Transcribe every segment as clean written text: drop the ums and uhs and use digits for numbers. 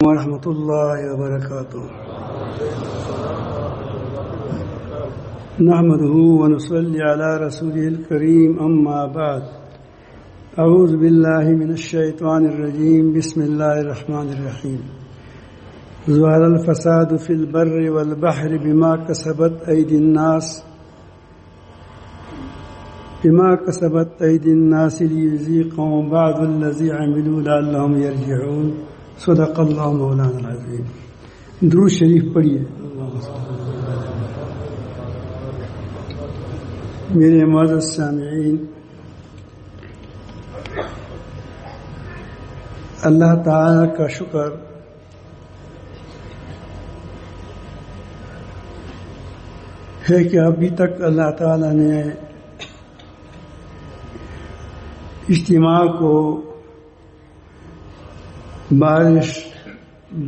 ورحمۃ اللہ وبرکاتہ نحمده ونصلي على رسوله الكريم اما بعد اعوذ باللہ من الشیطان الرجیم بسم اللہ الرحمن الرحیم ظہر الفساد في البر والبحر بما كسبت أيدي الناس ليذيقهم بعض الذي عملوا لعلهم يرجعون صدق اللہ مولانا العظیم۔ درود شریف پڑھیے۔ میرے معزز سامعین، اللہ تعالی کا شکر ہے کہ ابھی تک اللہ تعالی نے اجتماع کو بارش،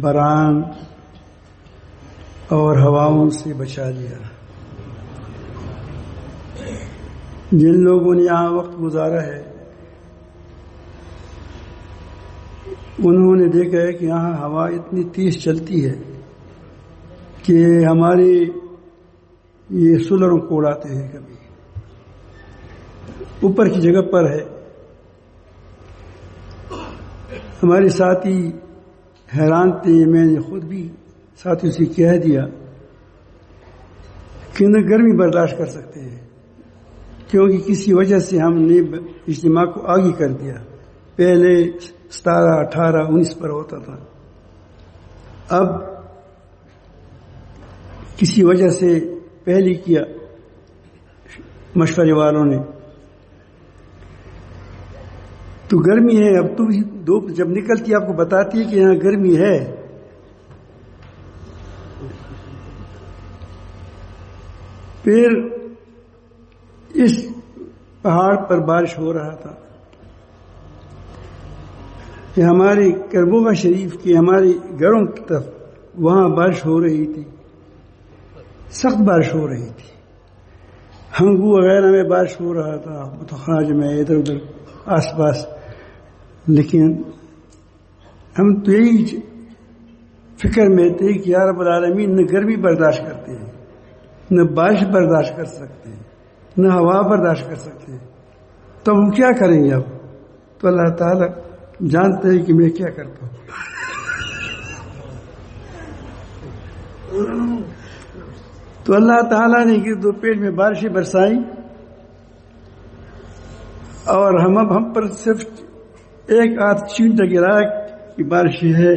باران اور ہواؤں سے بچا لیا۔ جن لوگوں نے یہاں وقت گزارا ہے انہوں نے دیکھا ہے کہ یہاں ہوا اتنی تیز چلتی ہے کہ ہماری یہ سولروں کو اڑاتے ہیں، کبھی اوپر کی جگہ پر ہے۔ ہمارے ساتھی حیران تھے، میں نے خود بھی ساتھیوں سے کہہ دیا کہ نہ گرمی برداشت کر سکتے ہیں، کیونکہ کسی وجہ سے ہم نے اجتماع کو آگے کر دیا۔ پہلے 17، 18، 19 پر ہوتا تھا، اب کسی وجہ سے پہلے کیا مشورے والوں نے۔ تو گرمی ہے، اب تو دھوپ جب نکلتی ہے آپ کو بتاتی ہے کہ یہاں گرمی ہے۔ پھر اس پہاڑ پر بارش ہو رہا تھا کہ ہمارے کربوگا شریف کے ہمارے گھروں کی طرف وہاں بارش ہو رہی تھی، سخت بارش ہو رہی تھی۔ ہنگو وغیرہ میں بارش ہو رہا تھا، متخراج میں ادھر ادھر آس پاس، لیکن ہم تو یہی فکر میں تھے کہ یا رب العالمین نہ گرمی برداشت کرتے ہیں، نہ بارش برداشت کر سکتے ہیں، نہ ہوا برداشت کر سکتے ہیں، تو ہم کیا کریں گے؟ اب تو اللہ تعالیٰ جانتے ہیں کہ میں کیا کرتا ہوں۔ تو اللہ تعالیٰ نے گرد و پیٹ میں بارشیں برسائیں، اور ہم پر صرف ایک آدھ چینٹا گرایا کہ بارش ہے،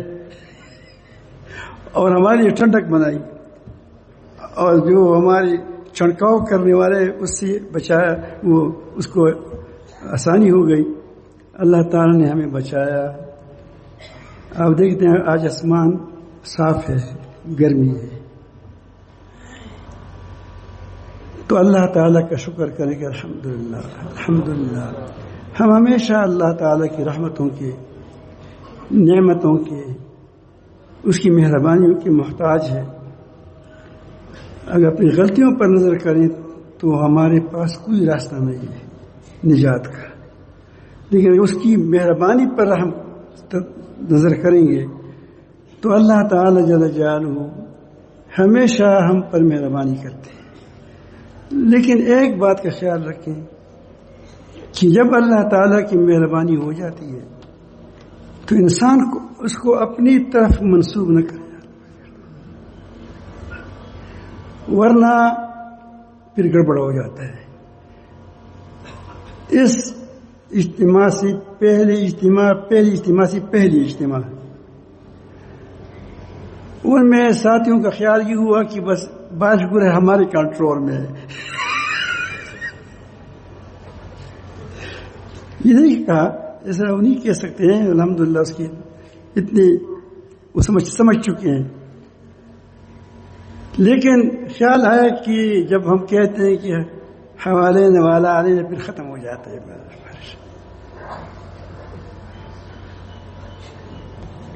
اور ہماری ٹھنڈک بنائی، اور جو ہماری چھڑکاؤ کرنے والے اس سے بچایا، وہ اس کو آسانی ہو گئی۔ اللہ تعالیٰ نے ہمیں بچایا۔ آپ دیکھتے ہیں آج آسمان صاف ہے، گرمی ہے، تو اللہ تعالیٰ کا شکر کریں کہ الحمدللہ الحمدللہ۔ ہم ہمیشہ اللہ تعالیٰ کی رحمتوں کے، نعمتوں کے، اس کی مہربانیوں کے محتاج ہے۔ اگر اپنی غلطیوں پر نظر کریں تو ہمارے پاس کوئی راستہ نہیں ہے نجات کا، لیکن اس کی مہربانی پر ہم نظر کریں گے تو اللہ تعالیٰ جل جلالہ ہمیشہ ہم پر مہربانی کرتے ہیں۔ لیکن ایک بات کا خیال رکھیں کہ جب اللہ تعالیٰ کی مہربانی ہو جاتی ہے تو انسان کو اس کو اپنی طرف منسوب نہ کرے، ورنہ پھر گڑبڑ ہو جاتا ہے۔ اس اجتماع سے پہلی اجتماع ان میں ساتھیوں کا خیال یہ ہوا کہ بس بارش گرے ہمارے کنٹرول میں ہے۔ یہ نہیں کہا، ایسا وہ نہیں کہہ سکتے ہیں، الحمدللہ اس کی اتنی وہ سمجھ چکے ہیں، لیکن خیال ہے کہ جب ہم کہتے ہیں کہ حوالے نوالا علیہ، پھر ختم ہو جاتا ہے بارش،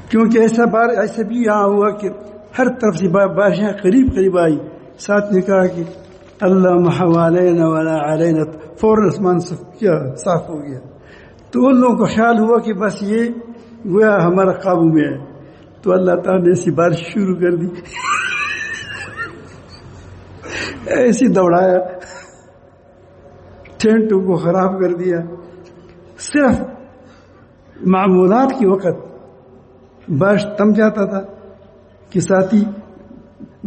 کیونکہ ایسا بھی یہاں ہوا کہ ہر طرف سے بارشیں قریب آئی۔ ساتھ نے کہا کہ اللہ حوالینہ ولا علینا، فوراً آسمان صاف ہو گیا۔ تو ان لوگوں کو خیال ہوا کہ بس یہ گویا ہمارا قابو میں ہے، تو اللہ تعالیٰ نے ایسی بارش شروع کر دی، ایسی دوڑایا، ٹینٹوں کو خراب کر دیا. صرف معمولات کے وقت بارش تم جاتا تھا کہ ساتھی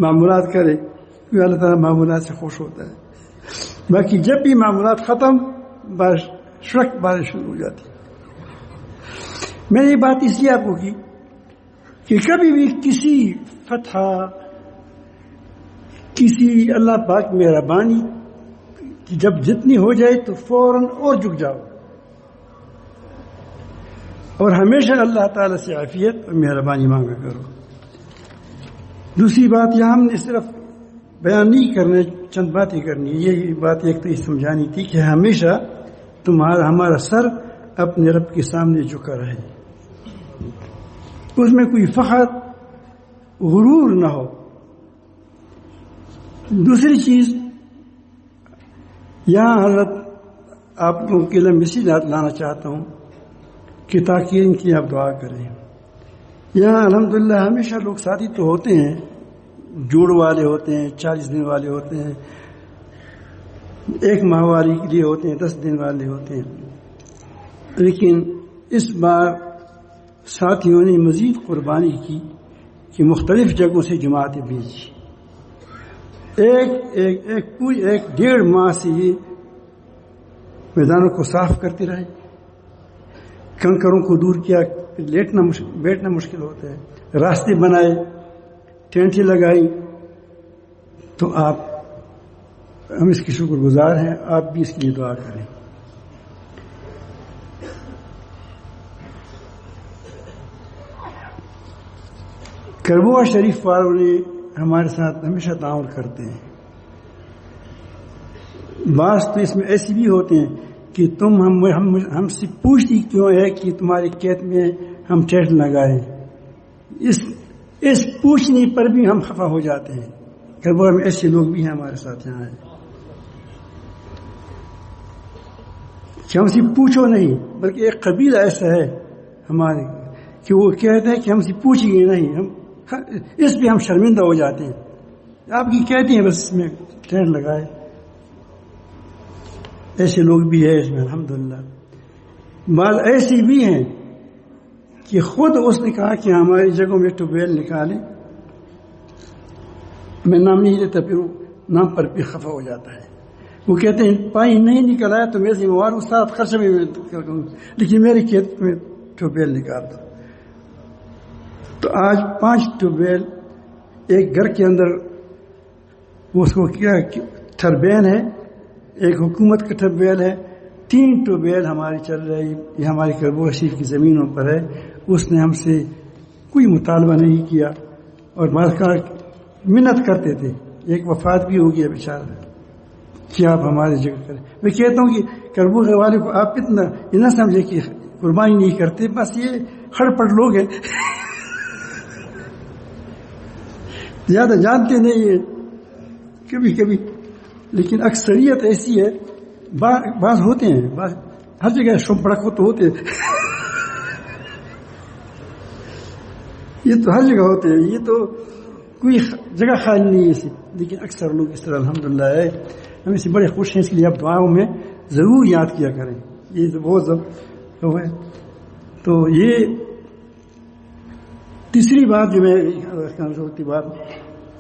معمولات کرے، کیونکہ اللہ تعالیٰ معمولات سے خوش ہوتا ہے. باقی جب بھی معمولات ختم، بارش شروع ہو جاتی. میں نے یہ بات اس لیے آپ کو کی کہ کبھی بھی کسی فتح، کسی اللہ پاک مہربانی جب جتنی ہو جائے تو فوراً اور جھک جاؤ، اور ہمیشہ اللہ تعالیٰ سے عافیت اور مہربانی مانگا کرو. دوسری بات یہاں ہم نے صرف بیان نہیں کرنا، چند باتیں کرنی. یہ بات ایک تو یہ سمجھانی تھی کہ ہمیشہ ہمارا سر اپنے رب کے سامنے جھکا رہے، اس میں کوئی فخر غرور نہ ہو. دوسری چیز یہاں حضرت آپ لوگوں کے لیے مثال لانا چاہتا ہوں کہ تاکہ ان کی آپ دعا کریں. یہاں الحمدللہ ہمیشہ لوگ ساتھی تو ہوتے ہیں، جوڑ والے ہوتے ہیں، 40 دن والے ہوتے ہیں، 1 ماہ والے کے لیے ہوتے ہیں، 10 دن والے ہوتے ہیں. لیکن اس بار ساتھیوں نے مزید قربانی کی کہ مختلف جگہوں سے جماعتیں بھیجی. ایک 1.5 ماہ سے یہ میدانوں کو صاف کرتے رہے، کنکروں کو دور کیا، بیٹھنا مشکل ہوتا ہے، راستے بنائے، ٹینٹیں لگائی. تو آپ، ہم اس کے شکر گزار ہیں، آپ بھی اس کے لیے دعا کریں. کربوا شریف والوں نے ہمارے ساتھ ہمیشہ تعاون کرتے ہیں. بعض تو اس میں ایسے بھی ہوتے ہیں کہ تم ہم سے پوچھتی کیوں ہے کہ تمہارے کھیت میں ہم ٹینٹ لگائیں. اس پوچھنے پر بھی ہم خفا ہو جاتے ہیں. کربوا میں ایسے لوگ بھی ہیں ہمارے ساتھ یہاں ہیں کہ ہم سے پوچھو نہیں، بلکہ ایک قبیلہ ایسا ہے ہمارے کہ وہ کہتے ہیں کہ ہم سے پوچھیں گے نہیں، ہم اس پہ ہم شرمندہ ہو جاتے ہیں. آپ کی کہتے ہیں بس اس میں ٹینٹ لگائے. ایسے لوگ بھی ہیں اس میں الحمدللہ. بعض ایسے بھی ہیں کہ خود اس نے کہا کہ ہماری جگہوں میں ٹیوب ویل نکالیں، میں نام نہیں لیتا، پھر نام پر بھی خفا ہو جاتا ہے. وہ کہتے ہیں پانی نہیں نکل آیا تو میں ذمہ وار ہوں، ساتھ خرچہ میں کروں، لیکن میرے کھیت میں ٹیوب ویل نکال دو. تو آج 5 ٹیوب ویل ایک گھر کے اندر، اس کو کیا ٹربین ہے، ایک حکومت کا ٹیوب ویل ہے، 3 ٹیوب ویل ہماری چل رہی. یہ ہماری کربوا شریف کی زمینوں پر ہے. اس نے ہم سے کوئی مطالبہ نہیں کیا، اور بعض کا منت کرتے تھے. ایک وفات بھی ہو گیا بیچارہ کہ آپ ہماری جگہ کریں. میں کہتا ہوں کہ کربوا والے کو آپ اتنا یہ نہ سمجھے کہ قربانی نہیں کرتے، بس یہ ہڑ پڑ لوگ ہیں، زیادہ جانتے نہیں ہیں کبھی کبھی. لیکن اکثریت ایسی ہے، بعض ہوتے ہیں، بعض ہر جگہ شم پڑک تو ہوتے ہیں یہ تو ہر جگہ ہوتے ہیں، یہ تو کوئی جگہ خالی نہیں ہے ایسی. لیکن اکثر لوگ اس طرح الحمدللہ ہے. ہم اس سے بڑے خوش ہیں، اس کے لیے آپ دعاؤں میں ضرور یاد کیا کریں. یہ تو بہت ہے. تو یہ تیسری بات جو میں ضرورتی بات،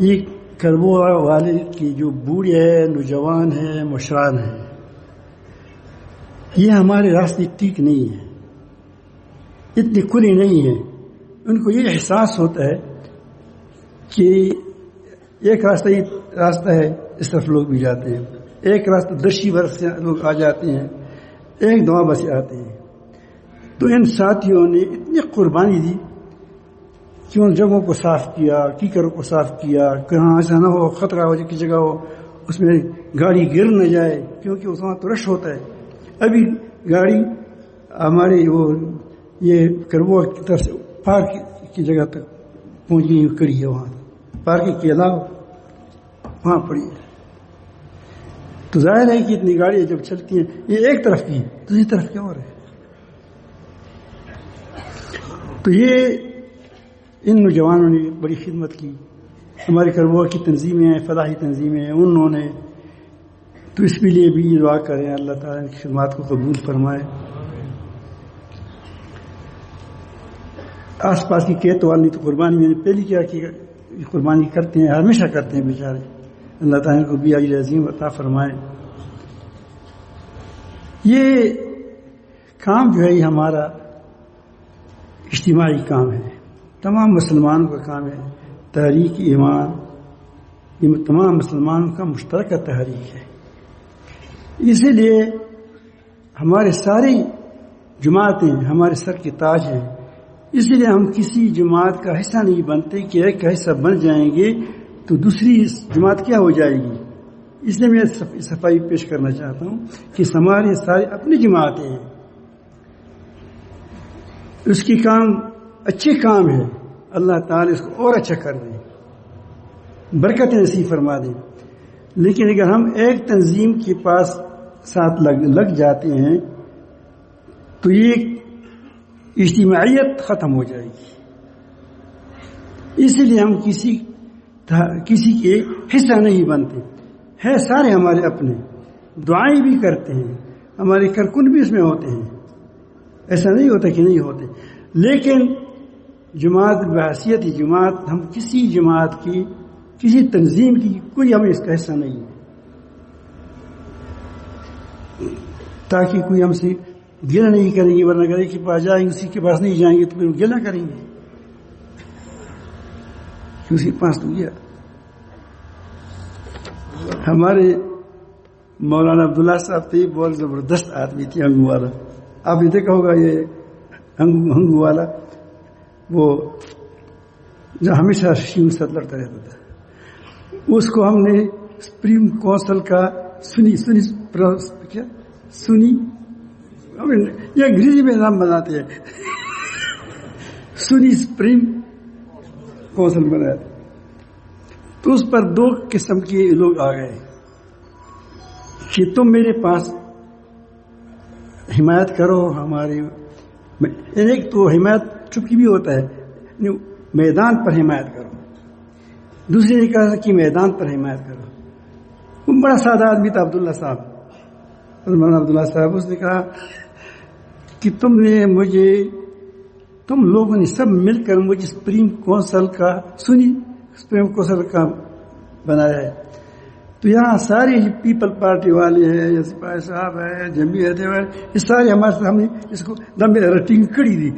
یہ کربوا والے کی جو بوڑھے ہیں، نوجوان ہیں، مشران ہیں، یہ ہمارے راستے ٹھیک نہیں ہیں، اتنے کھلے نہیں ہیں. ان کو یہ احساس ہوتا ہے کہ ایک راستہ ہے، اس طرف لوگ بھی جاتے ہیں، ایک راستہ 10 برس سے لوگ آ جاتے ہیں، ایک 2 بس آتے ہیں. تو ان ساتھیوں نے اتنی قربانی دی کہ ان جگہوں کو صاف کیا، کیکروں کو صاف کیا، کہاں ایسا نہ ہو خطرہ ہو کی جگہ ہو اس میں گاڑی گر نہ جائے، کیونکہ اس وہاں تو رش ہوتا ہے. ابھی گاڑی ہمارے وہ یہ کربوا کی طرف سے پارک کی جگہ تک پہنچ گئی کڑی ہے، وہاں پارکنگ کے علاوہ وہاں پڑی ہے. تو ظاہر ہے کہ اتنی گاڑیاں جب چلتی ہیں، یہ ایک طرف کی ہے، دوسری طرف کیا اور ہے. تو یہ ان نوجوانوں نے بڑی خدمت کی. ہماری کربوا کی تنظیمیں ہیں، فلاحی تنظیمیں ہیں، انہوں نے تو اس کے لیے بھی دعا کریں اللہ تعالیٰ ان کی خدمات کو قبول فرمائے. آس پاس کی کیت والی تو قربانی میں نے پہلی کیا کہ قربانی کرتے ہیں، ہمیشہ کرتے ہیں بیچارے. اللہ تعالیٰ کو بھی اجر عظیم عطا فرمائے. یہ کام جو ہے یہ ہمارا اجتماعی کام ہے، تمام مسلمانوں کا کام ہے. تحریک ایمان یہ تمام مسلمانوں کا مشترکہ تحریک ہے. اسی لیے ہمارے ساری جماعتیں ہمارے سر کے تاج ہیں. اسی لیے ہم کسی جماعت کا حصہ نہیں بنتے کہ ایک کا حصہ بن جائیں گے تو دوسری جماعت کیا ہو جائے گی. اس لیے میں صفائی پیش کرنا چاہتا ہوں کہ ہماری ساری اپنی جماعتیں ہیں. اس کی کام اچھے کام ہے، اللہ تعالیٰ اس کو اور اچھا کر دیں، برکت نصیب فرما دیں. لیکن اگر ہم ایک تنظیم کے پاس ساتھ لگ جاتے ہیں تو یہ اجتماعیت ختم ہو جائے گی. اسی لیے ہم کسی کے حصہ نہیں بنتے ہیں. سارے ہمارے اپنے، دعائیں بھی کرتے ہیں، ہمارے کارکن بھی اس میں ہوتے ہیں، ایسا نہیں ہوتا کہ نہیں ہوتے. لیکن جماعت بحیثیت جماعت ہم کسی جماعت کی کسی تنظیم کی کوئی ہمیں اس کا حصہ نہیں ہے، تاکہ کوئی ہم سے گلہ نہیں کریں گے. ورنہ اگر ایک کے پاس جائیں گے اسی کے پاس نہیں جائیں گے تو پھر گلہ کریں گے کہ اسی کے پاس تو گیا. ہمارے مولانا عبداللہ صاحب تھے، بہت زبردست آدمی تھے، ہنگو والا. آپ نے دیکھا ہوگا یہ ہنگو والا، وہ جو ہمیشہ شیو ساتھ لڑتا رہتا تھا. اس کو ہم نے سپریم کونسل کا سنی یہ انگریزی میں نام بناتے ہیں، سنی سپریم کونسل بنایا تھا. تو اس پر دو قسم کے لوگ آ گئے کہ تم میرے پاس حمایت کرو ہماری. ایک تو حمایت چپکی بھی ہوتا ہے، میدان پر حمایت کرو. دوسرے نے کہا کہ میدان پر حمایت کرو. وہ بڑا سادہ آدمی تھا عبداللہ صاحب، عبداللہ صاحب. اس نے کہا کہ تم لوگوں نے سب مل کر مجھے سپریم کونسل کا بنایا ہے. تو یہاں سارے پیپل پارٹی والے ہیں، یا سپاہی صاحب ہے، جمعیت ہے، یہ سارے ہمارے ساتھ، ہم نے اس کو دم میں رٹنگ کڑی دی،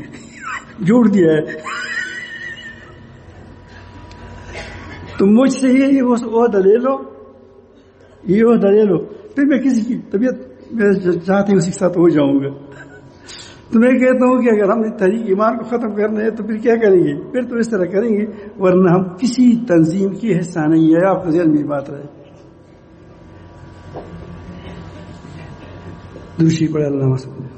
جوڑ دیا ہے. تو مجھ سے یہ عہدہ لے لو، یہ عہدہ لے لو، پھر میں کسی کی طبیعت میں چاہتے ہیں اسی کے ساتھ ہو جاؤں گا. تو میں کہتا ہوں کہ اگر ہم نے تحریک ایمان کو ختم کرنا ہے تو پھر کیا کریں گے؟ پھر تو اس طرح کریں گے، ورنہ ہم کسی تنظیم کی حصہ نہیں ہے. آپ کو ذہن میں بات رہے. دوسری پڑے اللہ مسئلہ.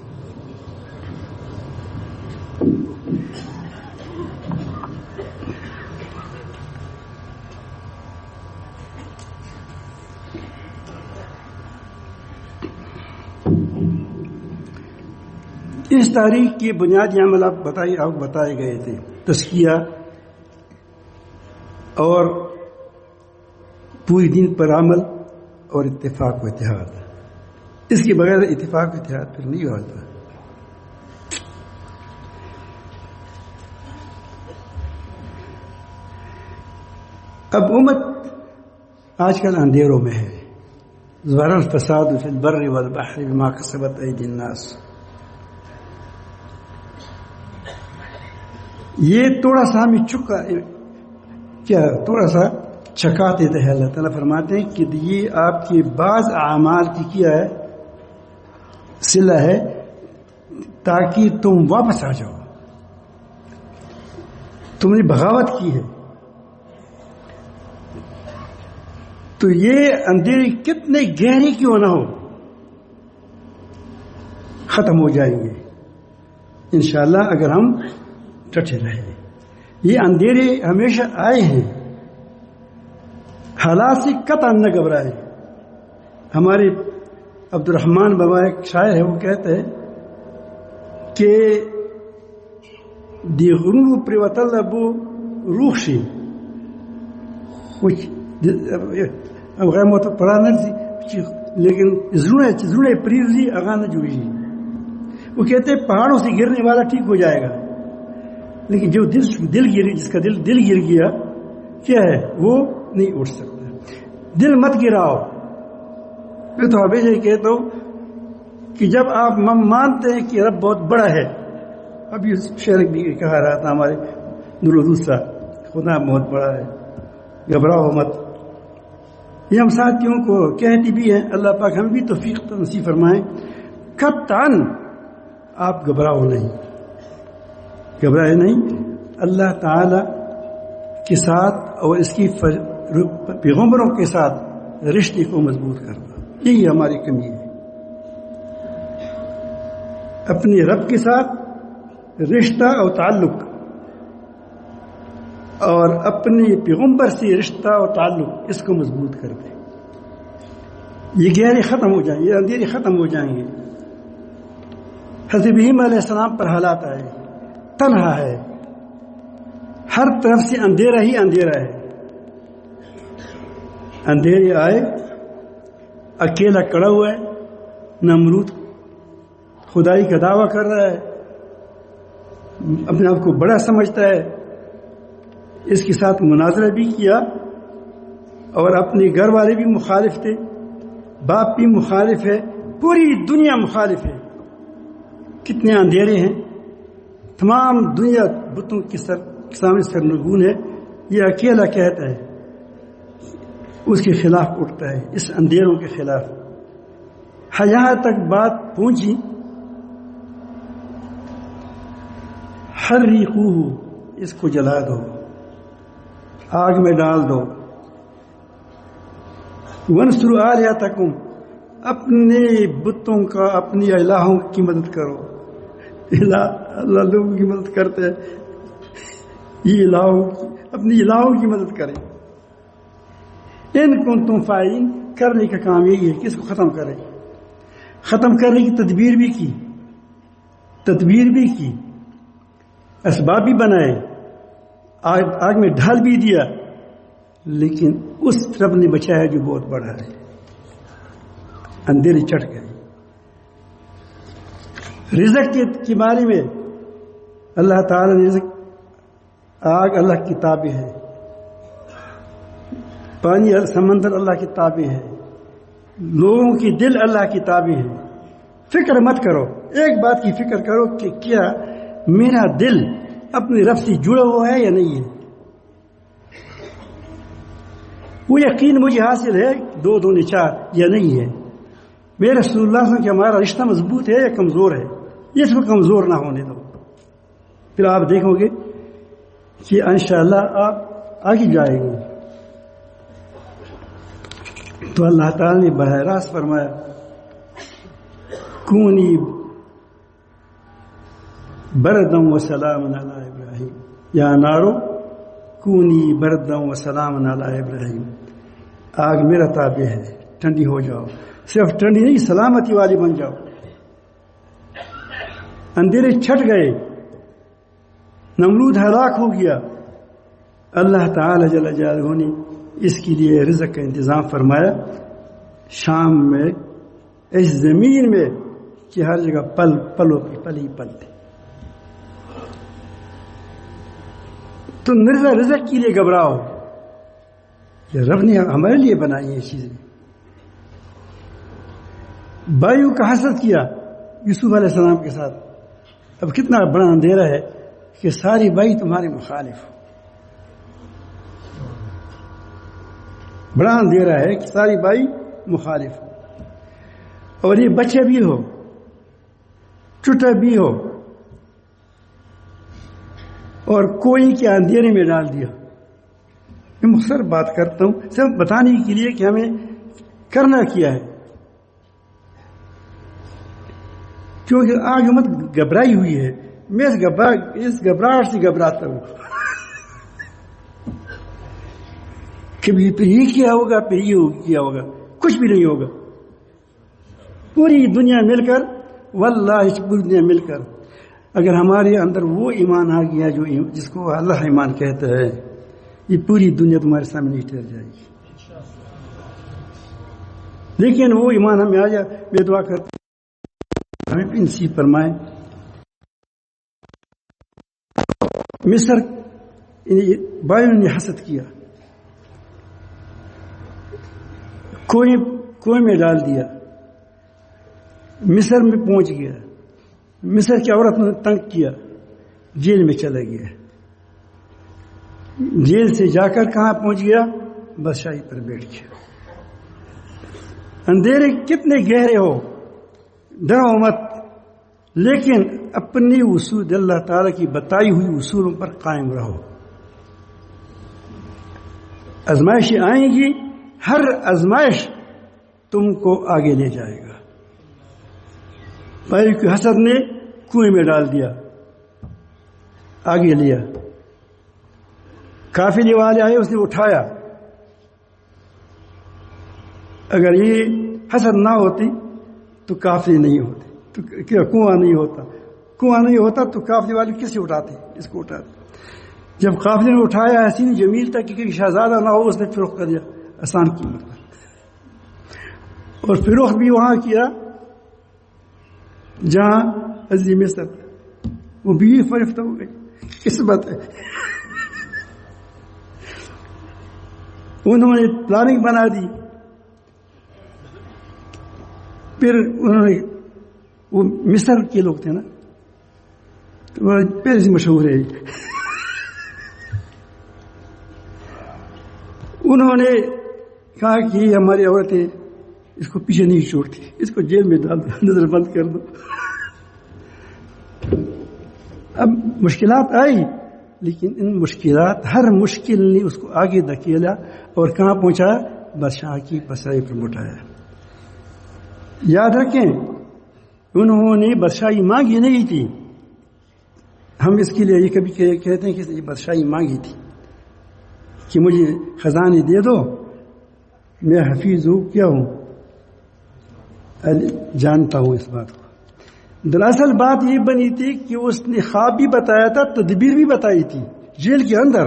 اس تاریخ کے بنیادی عمل آپ بتائے گئے تھے، تزکیہ اور پوری دین پر عمل اور اتفاق و اتحاد. اس کے بغیر اتفاق و اتحاد پھر نہیں ہوتا. اب امت آج کل اندھیروں میں ہے. ظہر الفساد فی البر والبحر بما کسبت ایدی الناس. یہ تھوڑا سا ہمیں تھوڑا سا چکا دیتے ہیں. اللہ تعالیٰ فرماتے ہیں کہ یہ آپ کے بعض اعمال کی کیا ہے، صلہ ہے، تاکہ تم واپس آ جاؤ. تم نے بغاوت کی ہے تو یہ اندھیرے کتنے گہرے کیوں نہ ہو ختم ہو جائیں گے انشاءاللہ اگر ہم ڈٹے رہیں. یہ اندھیرے ہمیشہ آئے ہیں، حالات سے قطعا نہ گھبرائے. ہمارے عبد الرحمان بابا ایک شاعر ہے، وہ کہتے ہیں کہ دی غروب پر وطلبو روح شي خوش غیر موت پڑھا نہ لیکن زرنے پریزی اغانہ جوئی. وہ کہتے ہیں پہاڑوں سے گرنے والا ٹھیک ہو جائے گا، لیکن جو دل گری، جس کا دل گر گیا کیا ہے وہ نہیں اٹھ سکتا. دل مت گراؤ. میں تو ہمیشہ یہ کہتا ہوں کہ جب آپ مانتے ہیں کہ رب بہت بڑا ہے، ابھی شعر بھی کہا رہا تھا ہمارے دوسرا، خدا بہت بڑا ہے گھبراؤ مت. یہ ہم ساتھیوں کو کہتی بھی ہیں، اللہ پاک ہمیں بھی توفیق نصیب فرمائیں. قطعاً آپ گھبراؤ نہیں، گھبرائے نہیں. اللہ تعالی کے ساتھ اور اس کی پیغمبروں کے ساتھ رشتے کو مضبوط کرنا، یہی ہماری کمی ہے. اپنے رب کے ساتھ رشتہ اور تعلق، اور اپنے پیغمبر سے رشتہ اور تعلق، اس کو مضبوط کر دیں. یہ گہرے ختم ہو جائیں گے، یہ اندھیرے ختم ہو جائیں گے. حضرت ابراہیم علیہ السلام پر حالات آئے، تنہا ہے، ہر طرف سے اندھیرا ہی اندھیرا ہے. اندھیرے آئے، اکیلا کڑا ہوا ہے. نمرود خدائی کا دعویٰ کر رہا ہے، اپنے آپ کو بڑا سمجھتا ہے. اس کے ساتھ مناظرہ بھی کیا، اور اپنے گھر والے بھی مخالف تھے، باپ بھی مخالف ہے، پوری دنیا مخالف ہے. کتنے اندھیرے ہیں، تمام دنیا بتوں کے سامنے سرنگون ہے. یہ اکیلا کہتا ہے، اس کے خلاف اٹھتا ہے، اس اندھیروں کے خلاف. یہاں تک بات پہنچی، حریقوہ، اس کو جلا دو، آگ میں ڈال دو. وانصروا آلہتکم، اپنے بتوں کا، اپنی الہوں کی مدد کرو. اللہ لوگوں کی مدد کرتے ہیں، یہ اپنی الہوں کی مدد کریں. ان کنتم فاعلین، کرنے کا کام یہی ہے کہ اس کو ختم کریں. ختم کرنے کی تدبیر بھی کی، اسباب بھی بنائے، آگ میں ڈال بھی دیا، لیکن اس رب نے بچایا جو بہت بڑا ہے. اندھیرے چڑھ گئے. رزق کے بارے میں اللہ تعالی نے رزق، آگ اللہ کی تابع ہے، پانی سمندر اللہ کی تابع ہے، لوگوں کی دل اللہ کی تابع ہے. فکر مت کرو، ایک بات کی فکر کرو کہ کیا میرا دل اپنے رب سے جڑا ہوا ہے یا نہیں ہے. وہ یقین مجھے حاصل ہے 2 2 4 یا نہیں ہے. میرے رسول اللہ صلی اللہ علیہ وسلم کہ ہمارا رشتہ مضبوط ہے یا کمزور ہے. اس کو کمزور نہ ہونے دو، پھر آپ دیکھو گے کہ انشاءاللہ آپ آگے جائیں گے. تو اللہ تعالی نے براہ راست فرمایا، کونی بردم و سلام علی ابراہیم، یا نارو کونی بردم و سلام علی ابراہیم. آگ میرا تابع ہے، ٹھنڈی ہو جاؤ. صرف ٹھنڈی نہیں، سلامتی والی بن جاؤ. اندھیرے چھٹ گئے، نمرود ہلاک ہو گیا. اللہ تعالی جل جلالہ نے اس کے لیے رزق کا انتظام فرمایا شام میں، اس زمین میں کہ ہر جگہ پلوں کی پل ہی پل تھے. تو مرزا رزق کے لیے گھبراؤ، یہ رب نے ہمارے لیے بنائی یہ چیزیں. بھائیوں کا حسد کیا یوسف علیہ السلام کے ساتھ. اب کتنا بڑا اندھیرا ہے کہ ساری بھائی تمہارے مخالف ہو. بڑا اندھیرا ہے کہ ساری بھائی مخالف ہو، اور یہ بچے بھی ہو، چٹا بھی ہو، اور کوئی کے اندھیرے میں ڈال دیا. میں مختصر بات کرتا ہوں صرف بتانے کے لیے کہ ہمیں کرنا کیا ہے، کیونکہ آج امت گھبرائی ہوئی ہے. میں اس گھبراہٹ سے گھبراتا ہوں. کبھی پھر یہ کیا ہوگا، پھر یہ کیا ہوگا، کچھ بھی نہیں ہوگا. پوری دنیا مل کر، واللہ پوری دنیا مل کر اگر ہمارے اندر وہ ایمان آ گیا جس کو اللہ ایمان کہتا ہے، یہ پوری دنیا تمہارے سامنے نہیں ٹھہر جائے گی. لیکن وہ ایمان ہمیں آ جائے. میں دعا کرتا ہوں ہمیں بھی نصیب فرمائے. مصر بھائیوں نے حسد کیا، کوئی میں ڈال دیا، مصر میں پہنچ گیا. مصر کی عورت نے تنگ کیا، جیل میں چلا گیا. جیل سے جا کر کہاں پہنچ گیا؟ بادشاہی پر بیٹھ گیا. اندھیرے کتنے گہرے ہو، ڈرو مت، لیکن اپنی اصول اللہ تعالیٰ کی بتائی ہوئی اصولوں پر قائم رہو. آزمائشیں آئیں گی، ہر آزمائش تم کو آگے لے جائے گا. بھائی کی حسد نے کنویں میں ڈال دیا، آگے لیا. قافلے والے آئے، اس نے اٹھایا. اگر یہ حسد نہ ہوتی تو قافلے نہیں ہوتے، تو کنواں نہیں ہوتا تو قافلے والے کسے اٹھاتے؟ اس کو اٹھاتے. جب قافلے نے اٹھایا حسین جمیل تک کہ شہزادہ نہ ہو، اس نے فروخت کر دیا آسان قیمت پر. اور فروخت بھی وہاں کیا جہاں عزیز مصر، وہ بیوی فروخت ہو گئی. قسمت ہے. انہوں نے پلاننگ بنا دی. پھر انہوں نے، وہ مصر کے لوگ تھے نا، پہلے سے مشہور ہے. انہوں نے کہا کہ یہ ہماری عورت ہے، اس کو پیچھے نہیں چھوڑتی، اس کو جیل میں ڈال دو، نظر بند کر دو. اب مشکلات آئی، لیکن ان مشکلات، ہر مشکل نے اس کو آگے دھکیلا اور کہاں پہنچا؟ بادشاہ کی پسرائی پر اٹھایا. یاد رکھیں، انہوں نے بادشاہی مانگی نہیں تھی. ہم اس کے لیے یہ کبھی کہتے ہیں کہ یہ بادشاہی مانگی تھی کہ مجھے خزانے دے دو، میں حفیظ ہوں، کیا ہوں، جانتا ہوں اس بات کو. دراصل بات یہ بنی تھی کہ اس نے خواب بھی بتایا تھا، تدبیر بھی بتائی تھی جیل کے اندر.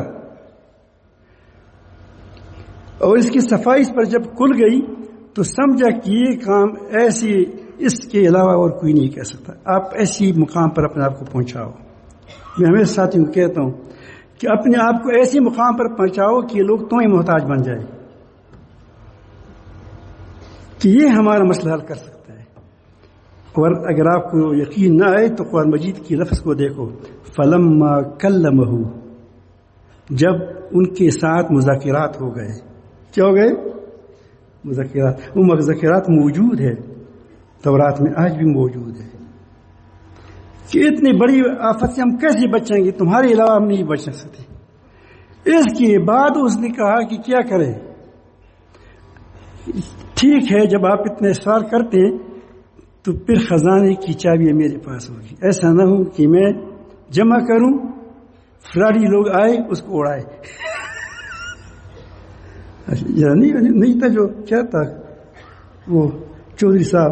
اور اس کی صفائی اس پر جب کھل گئی تو سمجھا کہ یہ کام ایسی، اس کے علاوہ اور کوئی نہیں کہہ سکتا. آپ ایسی مقام پر اپنے آپ کو پہنچاؤ. میں ہمیشہ ساتھیوں کو کہتا ہوں کہ اپنے آپ کو ایسی مقام پر پہنچاؤ کہ لوگ تمہیں محتاج بن جائے، کہ یہ ہمارا مسئلہ حل کر سکتا ہے. اور اگر آپ کو یقین نہ آئے تو قرآن مجید کی لفظ کو دیکھو، فلما کلمہ، جب ان کے ساتھ مذاکرات ہو گئے. کیا ہو گئے؟ مذاکرات. وہ مذاکرات موجود ہے تورات میں، آج بھی موجود ہے. کہ اتنی بڑی آفت سے ہم کیسے بچیں گے؟ تمہارے علاوہ ہم نہیں بچ سکتے. اس کے بعد اس نے کہا کہ کیا کریں؟ ٹھیک ہے، جب آپ اتنے اصرار کرتے ہیں تو پھر خزانے کی چابی میرے پاس ہوگی. ایسا نہ ہو کہ میں جمع کروں، فراڈی لوگ آئے اس کو اڑائے. نہیں تھا جو کیا تھا وہ چودھری صاحب،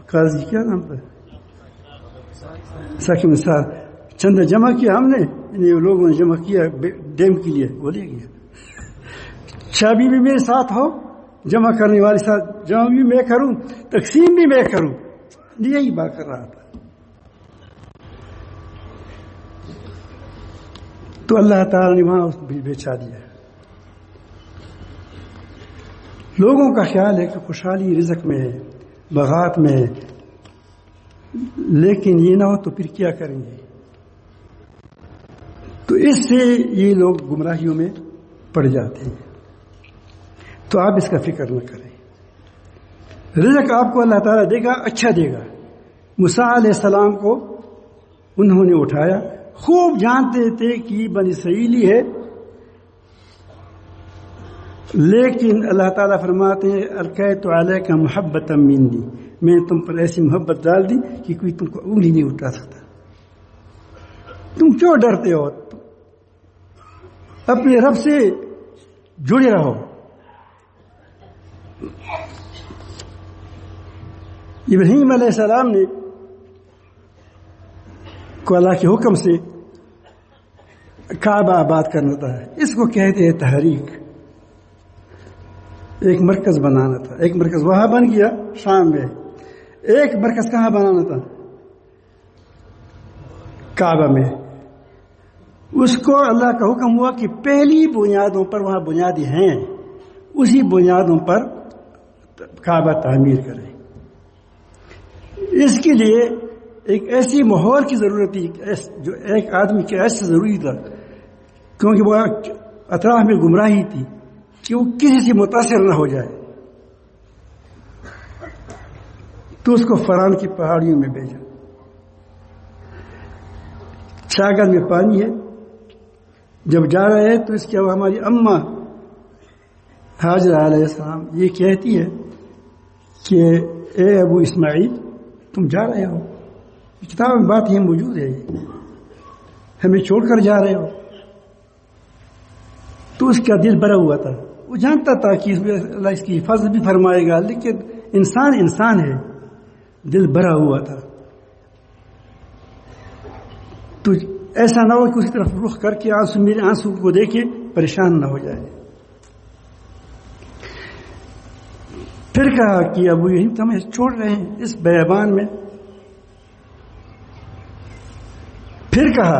قاضی کیا نام تھا، ساکم صاحب، چندہ جمع کیا ہم نے، لوگوں نے جمع کیا ڈیم کے لیے، وہ لے گیا. چابی بھی میرے ساتھ ہو، جمع کرنے والے ساتھ جمع بھی میں کروں، تقسیم بھی میں کروں. یہی بات کر رہا تھا. تو اللہ تعالی نے وہاں اس کو بچا دیا. لوگوں کا خیال ہے کہ خوشحالی رزق میں ہے، بغات میں ہے، لیکن یہ نہ ہو تو پھر کیا کریں گے؟ تو اس سے یہ لوگ گمراہیوں میں پڑ جاتے ہیں. تو آپ اس کا فکر نہ کریں. رزق آپ کو اللہ تعالیٰ دے گا، اچھا دے گا. موسیٰ علیہ السلام کو انہوں نے اٹھایا، خوب جانتے تھے کہ بنی اسرائیلی ہے، لیکن اللہ تعالیٰ فرماتے ہیں القیت علیک محبۃ منی، میں نے تم پر ایسی محبت ڈال دی کہ کوئی تم کو انگلی نہیں اٹھا سکتا. تم کیوں ڈرتے ہو؟ اپنے رب سے جڑے رہو. ابراہیم علیہ السلام نے کو اللہ کے حکم سے کعبہ آباد کرنا تھا. اس کو کہتے ہیں تحریک. ایک مرکز بنانا تھا. ایک مرکز وہاں بن گیا شام میں. ایک مرکز کہاں بنانا تھا؟ کعبہ میں. اس کو اللہ کا حکم ہوا کہ پہلی بنیادوں پر وہاں بنیادیں ہیں، اسی بنیادوں پر کعبہ تعمیر کریں. اس کے لیے ایک ایسی ماحول کی ضرورت تھی جو ایک آدمی کے ایسے ضروری تھا، کیونکہ وہ اطراف میں گمراہی تھی کہ وہ کسی سے متاثر نہ ہو جائے. تو اس کو فران کی پہاڑیوں میں بھیجا. شاگرد میں پانی ہے. جب جا رہے ہیں تو اس کے ہماری اماں حاجرہ علیہ السلام یہ کہتی ہے کہ اے ابو اسماعیل تم جا رہے ہو، کتاب میں بات یہ موجود ہے، ہمیں چھوڑ کر جا رہے ہو. تو اس کا دل بھرا ہوا تھا. وہ جانتا تھا کہ اللہ اس کی حفاظت بھی فرمائے گا، لیکن انسان ہے، دل بھرا ہوا تھا. تو ایسا نہ ہو کہ اسی طرف رخ کر کے میرے آنسو کو دیکھے پریشان نہ ہو جائے. پھر کہا کہ ابو یہی ہمیں چھوڑ رہے ہیں اس بیابان میں. پھر کہا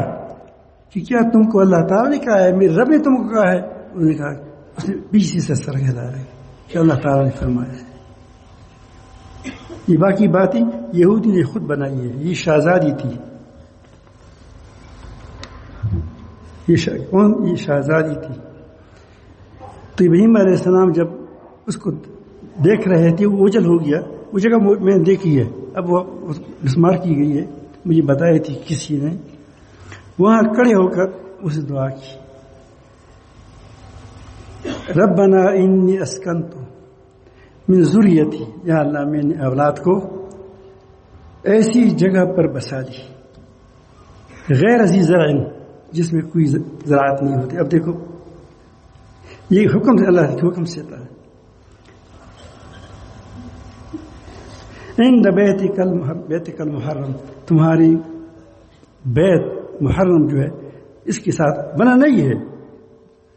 کہ کیا تم کو اللہ تعالیٰ نے کہا ہے، میرے رب نے تم کو کہا ہے؟ انہوں نے کہا، اس نے پیچھے سے سر ہلا ہے کہ اللہ تعالیٰ نے فرمایا ہے. یہ باقی باتیں یہودی نے خود بنائی ہے. یہ شہزادی تھی. یہ شہزادی تھی. تو ابراہیم علیہ السلام جب اس کو دیکھ رہے تھے، وہ اوجل ہو گیا. وہ جگہ میں نے دیکھی ہے، اب وہ مسمار کی گئی ہے، مجھے بتائی تھی کسی نے. وہاں کھڑے ہو کر اسے دعا کی، ربنا انی اسکنت من ذریتی، یا اللہ میں نے اولاد کو ایسی جگہ پر بسا دی غیر ذی زرع، جس میں کوئی زراعت نہیں ہوتی. اب دیکھو یہ حکم سے، اللہ کے حکم سے تھا. عند بیتک المحرم، تمہاری بیت محرم جو ہے اس کے ساتھ بنا نہیں ہے،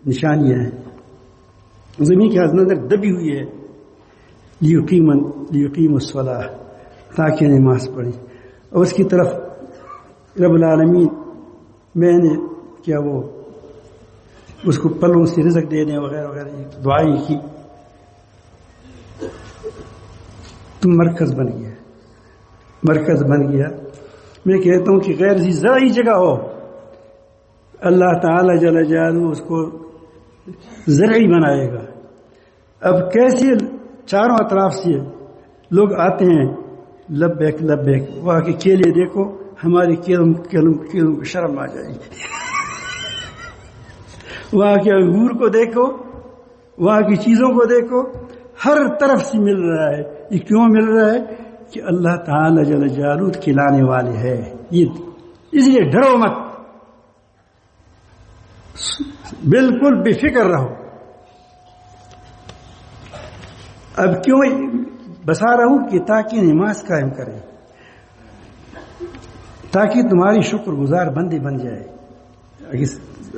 نشانیاں ہیں زمین کے اندر دبی ہوئی ہے. لیقیم الصلاۃ، تاکہ نماز پڑھی. اور اس کی طرف رب العالمین میں نے کیا وہ اس کو پلوں سے رزق دینے وغیرہ وغیرہ دعائیں کی. تو مرکز بن گیا. میں کہتا ہوں کہ غیر زرعی جگہ ہو، اللہ تعالی جل جلالہ اس کو زرعی بنائے گا. اب کیسے چاروں اطراف سے لوگ آتے ہیں، لبیک لبیک. وہاں کے کیلے دیکھو، ہماری کیلوں کو شرم آ جائے گی. وہاں کے انگور کو دیکھو، وہاں کی چیزوں کو دیکھو، ہر طرف سے مل رہا ہے. یہ کیوں مل رہا ہے؟ کہ اللہ تعالی جل جلالہ کھلانے والے ہے. یہ اس لیے ڈرو مت، بالکل بے فکر رہو. اب کیوں بسا رہا ہوں؟ کہ تاکہ نماز قائم کریں، تاکہ تمہاری شکر گزار بندی بن جائے.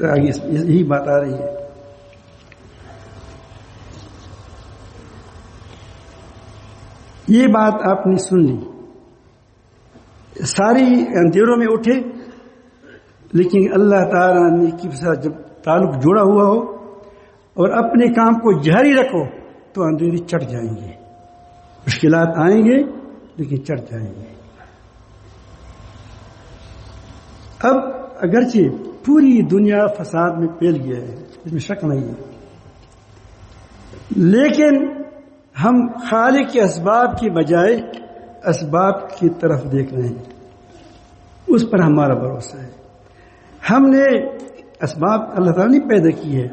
آگے یہی بات آ رہی ہے. یہ بات آپ نے سن لی، ساری اندھیروں میں اٹھے، لیکن اللہ تعالیٰ نے کی ساتھ جب تعلق جڑا ہوا ہو اور اپنے کام کو جاری رکھو تو اندھیرے چڑھ جائیں گے. مشکلات آئیں گے لیکن چڑھ جائیں گے. اب اگرچہ پوری دنیا فساد میں پھیل گیا ہے، اس میں شک نہیں ہے، لیکن ہم خالق کے اسباب کی بجائے اسباب کی طرف دیکھ رہے ہیں. اس پر ہمارا بھروسہ ہے. ہم نے اسباب اللہ تعالیٰ نے پیدا کی ہے،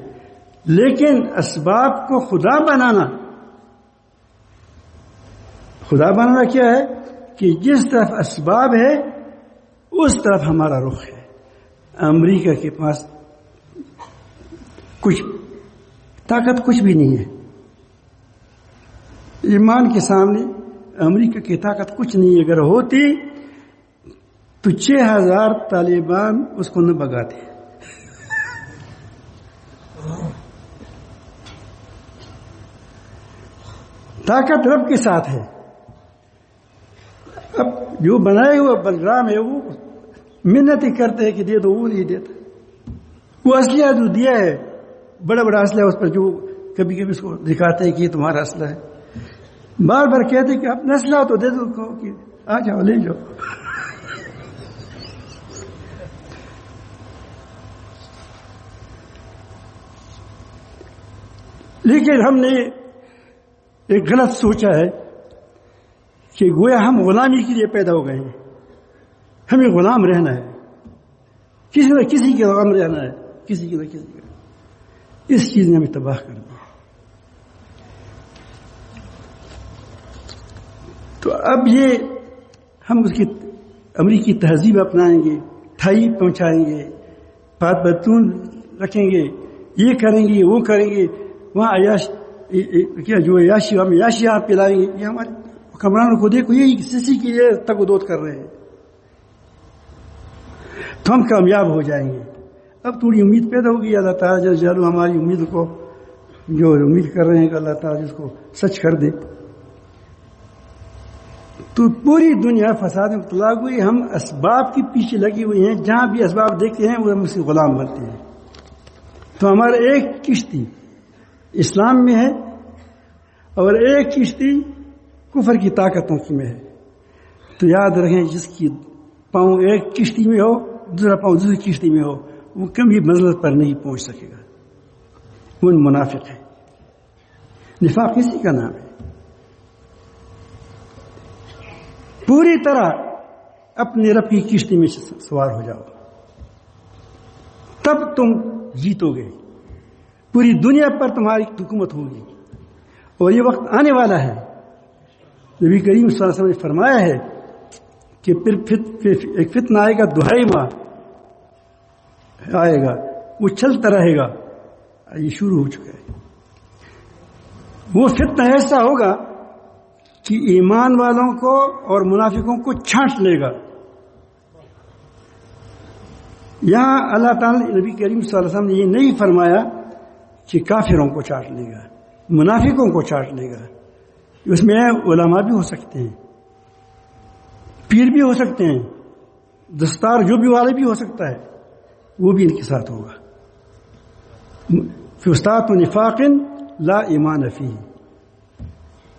لیکن اسباب کو خدا بنانا کیا ہے؟ کہ جس طرف اسباب ہے اس طرف ہمارا رخ ہے. امریکہ کے پاس کچھ طاقت کچھ بھی نہیں ہے. ایمان کے سامنے امریکہ کی طاقت کچھ نہیں. اگر ہوتی تو 6,000 طالبان اس کو نہ بگاتے. طاقت رب کے ساتھ ہے. اب جو بنائے ہوا بلرام ہے وہ منت ہی کرتے ہیں کہ دے دو، وہ نہیں دیتا. وہ اسلحہ جو دیا ہے بڑا بڑا اسلحہ اس پر جو کبھی کبھی اس کو دکھاتے ہیں کہ یہ تمہارا اسلحہ ہے، بار بار کہتے ہیں کہ اپنا اسلحہ تو دے دو، کہ آ جاؤ لے جاؤ. لیکن ہم نے ایک غلط سوچا ہے کہ گویا ہم غلامی کے لیے پیدا ہو گئے ہیں، ہمیں غلام رہنا ہے، کسی نہ کسی کے غلام رہنا ہے، کسی کے نہ کسی کا. اس چیز نے ہمیں تباہ کر دیا. تو اب یہ ہم اس کی امریکی تہذیب اپنائیں گے، ٹھائی پہنچائیں گے، بات بتون رکھیں گے، یہ کریں گے وہ کریں گے، وہاں عیاش کیا جو عیاشی ہم عیاشی آپ پلائیں گے. یہ ہمارے حکمرانوں کو دیکھو، یہی کسی کی یہ تگ و دود کر رہے ہیں، تو ہم کامیاب ہو جائیں گے. اب تھوڑی امید پیدا ہوگی، اللہ تعالیٰ جل جلالہ ہماری امید کو، جو امید کر رہے ہیں کہ اللہ تعالیٰ اس کو سچ کر دے. تو پوری دنیا فساد میں مبتلا ہوئی، ہم اسباب کے پیچھے لگی ہوئی ہیں، جہاں بھی اسباب دیکھتے ہیں وہ ہم اس کے غلام بنتے ہیں. تو ہمارا ایک کشتی اسلام میں ہے اور ایک کشتی کفر کی طاقتوں کی میں ہے. تو یاد رکھیں، جس کی پاؤں ایک کشتی میں ہو، دوسرا پاؤں دوسری کشتی میں ہو، وہ کبھی منزل پر نہیں پہنچ سکے گا. وہ منافق ہے. نفاق اسی کا نام ہے. پوری طرح اپنے رب کی کشتی میں سوار ہو جاؤ، تب تم جیتو گے. پوری دنیا پر تمہاری حکومت ہوگی. اور یہ وقت آنے والا ہے، نبی کریم صلی اللہ علیہ وسلم نے فرمایا ہے کہ پھر ایک فتنہ آئے گا، دہائی ماہ آئے گا، وہ چلتا رہے گا. یہ شروع ہو چکا ہے. وہ فتنہ ایسا ہوگا کہ ایمان والوں کو اور منافقوں کو چھانٹ لے گا. یہاں اللہ تعالیٰ نبی کریم صلی اللہ علیہ وسلم نے یہ نہیں فرمایا کہ کافروں کو چاٹ لے گا، منافقوں کو چاٹ لے گا. اس میں علماء بھی ہو سکتے ہیں، پیر بھی ہو سکتے ہیں، دستار جو بھی والے بھی ہو سکتا ہے، وہ بھی ان کے ساتھ ہوگا. فسطاط نفاق لا ایمان فیہ،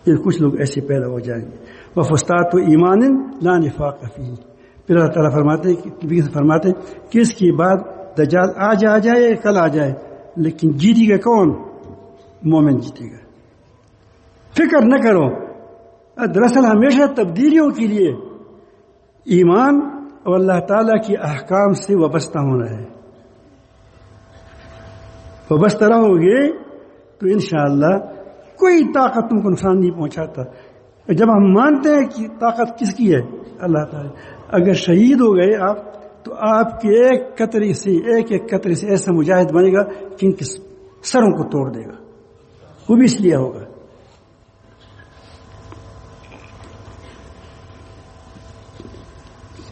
یہ کچھ لوگ ایسے پیدا ہو جائیں گے. وفسطاط ایمان لا نفاق فیہ. پھر اللہ تعالیٰ فرماتے کہ اس کے بعد دجال آج آ جائے، کل آ جائے، لیکن جیتے گا کون؟ مومن جیتے گا. فکر نہ کرو. دراصل ہمیشہ تبدیلیوں کے لیے ایمان اور اللہ تعالیٰ کے احکام سے وابستہ ہونا ہے. وابستہ رہو گے تو انشاءاللہ کوئی طاقت تم کو نقصان نہیں پہنچاتا. جب ہم مانتے ہیں کہ طاقت کس کی ہے؟ اللہ تعالیٰ. اگر شہید ہو گئے آپ تو آپ کے ایک قطرے سے ایسا مجاہد بنے گا کہ ان کے سروں کو توڑ دے گا. وہ بھی اس لیے ہوگا.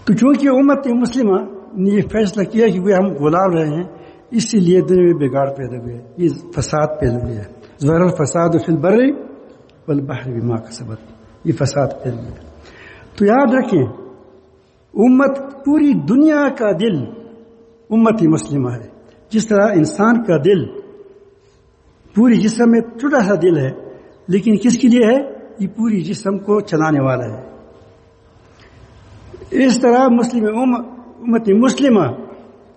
تو چونکہ امت مسلمہ نے یہ فیصلہ کیا کہ وہ ہم غلام رہے ہیں، اسی لیے دنیا میں بگاڑ پیدا ہوئے، یہ فساد پیدا ہوئے. ظہر الفساد فی البر والبحر بما کسبت، یہ فساد پیدا ہوئے. تو یاد رکھیں، امت پوری دنیا کا دل امت مسلمہ ہے. جس طرح انسان کا دل پوری جسم میں چھوٹا سا دل ہے، لیکن کس کے لیے ہے؟ یہ پوری جسم کو چلانے والا ہے. اس طرح امت مسلمہ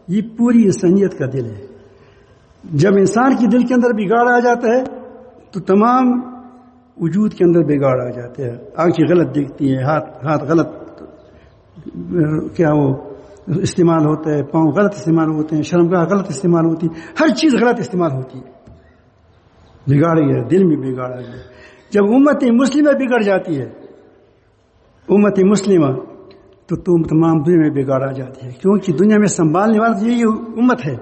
یہ پوری انسانیت کا دل ہے. جب انسان کے دل کے اندر بگاڑ آ جاتا ہے تو تمام وجود کے اندر بگاڑ آ جاتے ہیں. آنکھیں غلط دیکھتی ہیں، ہاتھ غلط کیا وہ استعمال ہوتا ہے، پاؤں غلط استعمال ہوتے ہیں، شرمگاہ غلط استعمال ہوتی ہے، ہر چیز غلط استعمال ہوتی ہے. بگاڑ گیا، دل میں بگاڑ آ گیا. جب امت مسلمہ بگڑ جاتی ہے، امت مسلمہ، تو تمام دنیا میں بگاڑ آ جاتی ہے. کیونکہ دنیا میں سنبھالنے والا یہی امت ہے.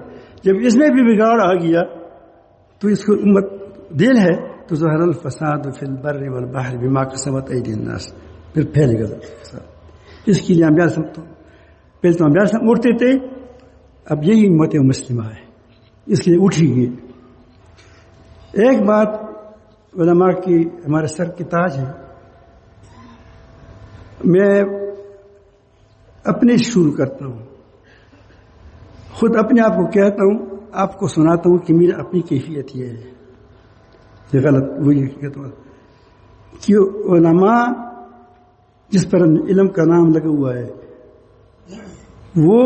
جب اس میں بھی بگاڑ آ گیا تو اس کو امت دل ہے تو ظہر الفساد فی البر والبحر بما کسبت ایدی الناس، پھر پھیلے گا فساد. اس کے لیے ہم پہلے تو امبیا سے اٹھتے تھے، اب یہی امت مسلمہ ہے، اس لیے اٹھی گئی۔ ایک بات علماء کی ہمارے سر کی تاج ہے، میں اپنے شروع کرتا ہوں، خود اپنے آپ کو کہتا ہوں، آپ کو سناتا ہوں کہ میری اپنی کیفیت یہ ہے، یہ غلط وہی کہتا ہوں کہ علماء جس پر علم کا نام لگا ہوا ہے وہ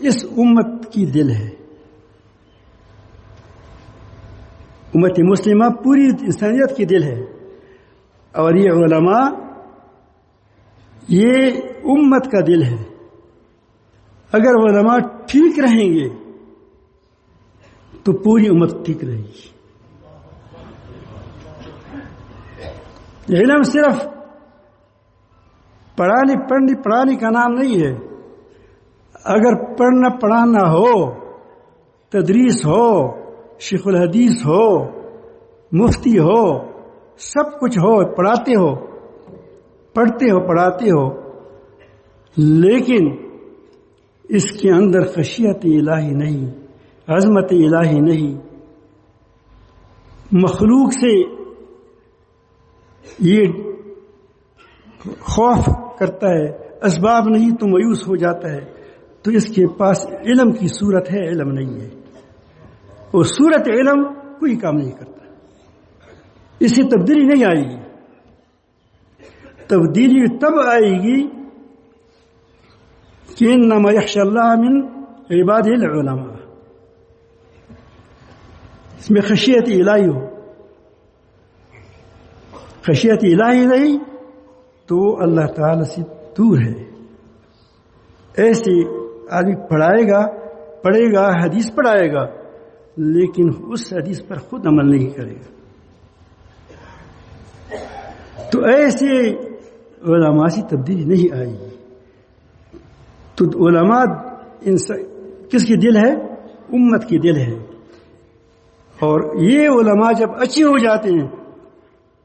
اس امت کی دل ہے۔ امت مسلمہ پوری انسانیت کی دل ہے، اور یہ علماء یہ امت کا دل ہے۔ اگر علماء ٹھیک رہیں گے تو پوری امت ٹھیک رہے گی۔ علم صرف پڑھانے کا نام نہیں ہے۔ اگر پڑھنا پڑھانا ہو، تدریس ہو، شیخ الحدیث ہو، مفتی ہو، سب کچھ ہو، پڑھتے ہو پڑھاتے ہو، لیکن اس کے اندر خشیت الہی نہیں، عظمت الہی نہیں، مخلوق سے یہ خوف کرتا ہے، اسباب نہیں تو مایوس ہو جاتا ہے، تو اس کے پاس علم کی صورت ہے، علم نہیں ہے۔ اور صورت علم کوئی کام نہیں کرتا، اس سے تبدیلی نہیں آئے گی۔ تبدیلی تب آئے گی کہ انما یخشی اللہ من عبادہ العلماء، اس میں خشیت الہی ہو۔ خشیت الہی نہیں تو اللہ تعالی سے دور ہے۔ ایسے آدمی پڑھے گا حدیث پڑھائے گا، لیکن اس حدیث پر خود عمل نہیں کرے گا، تو ایسے علماء سے تبدیلی نہیں آئے گی۔ تو علماء کس کی دل ہے؟ امت کی دل ہے۔ اور یہ علماء جب اچھے ہو جاتے ہیں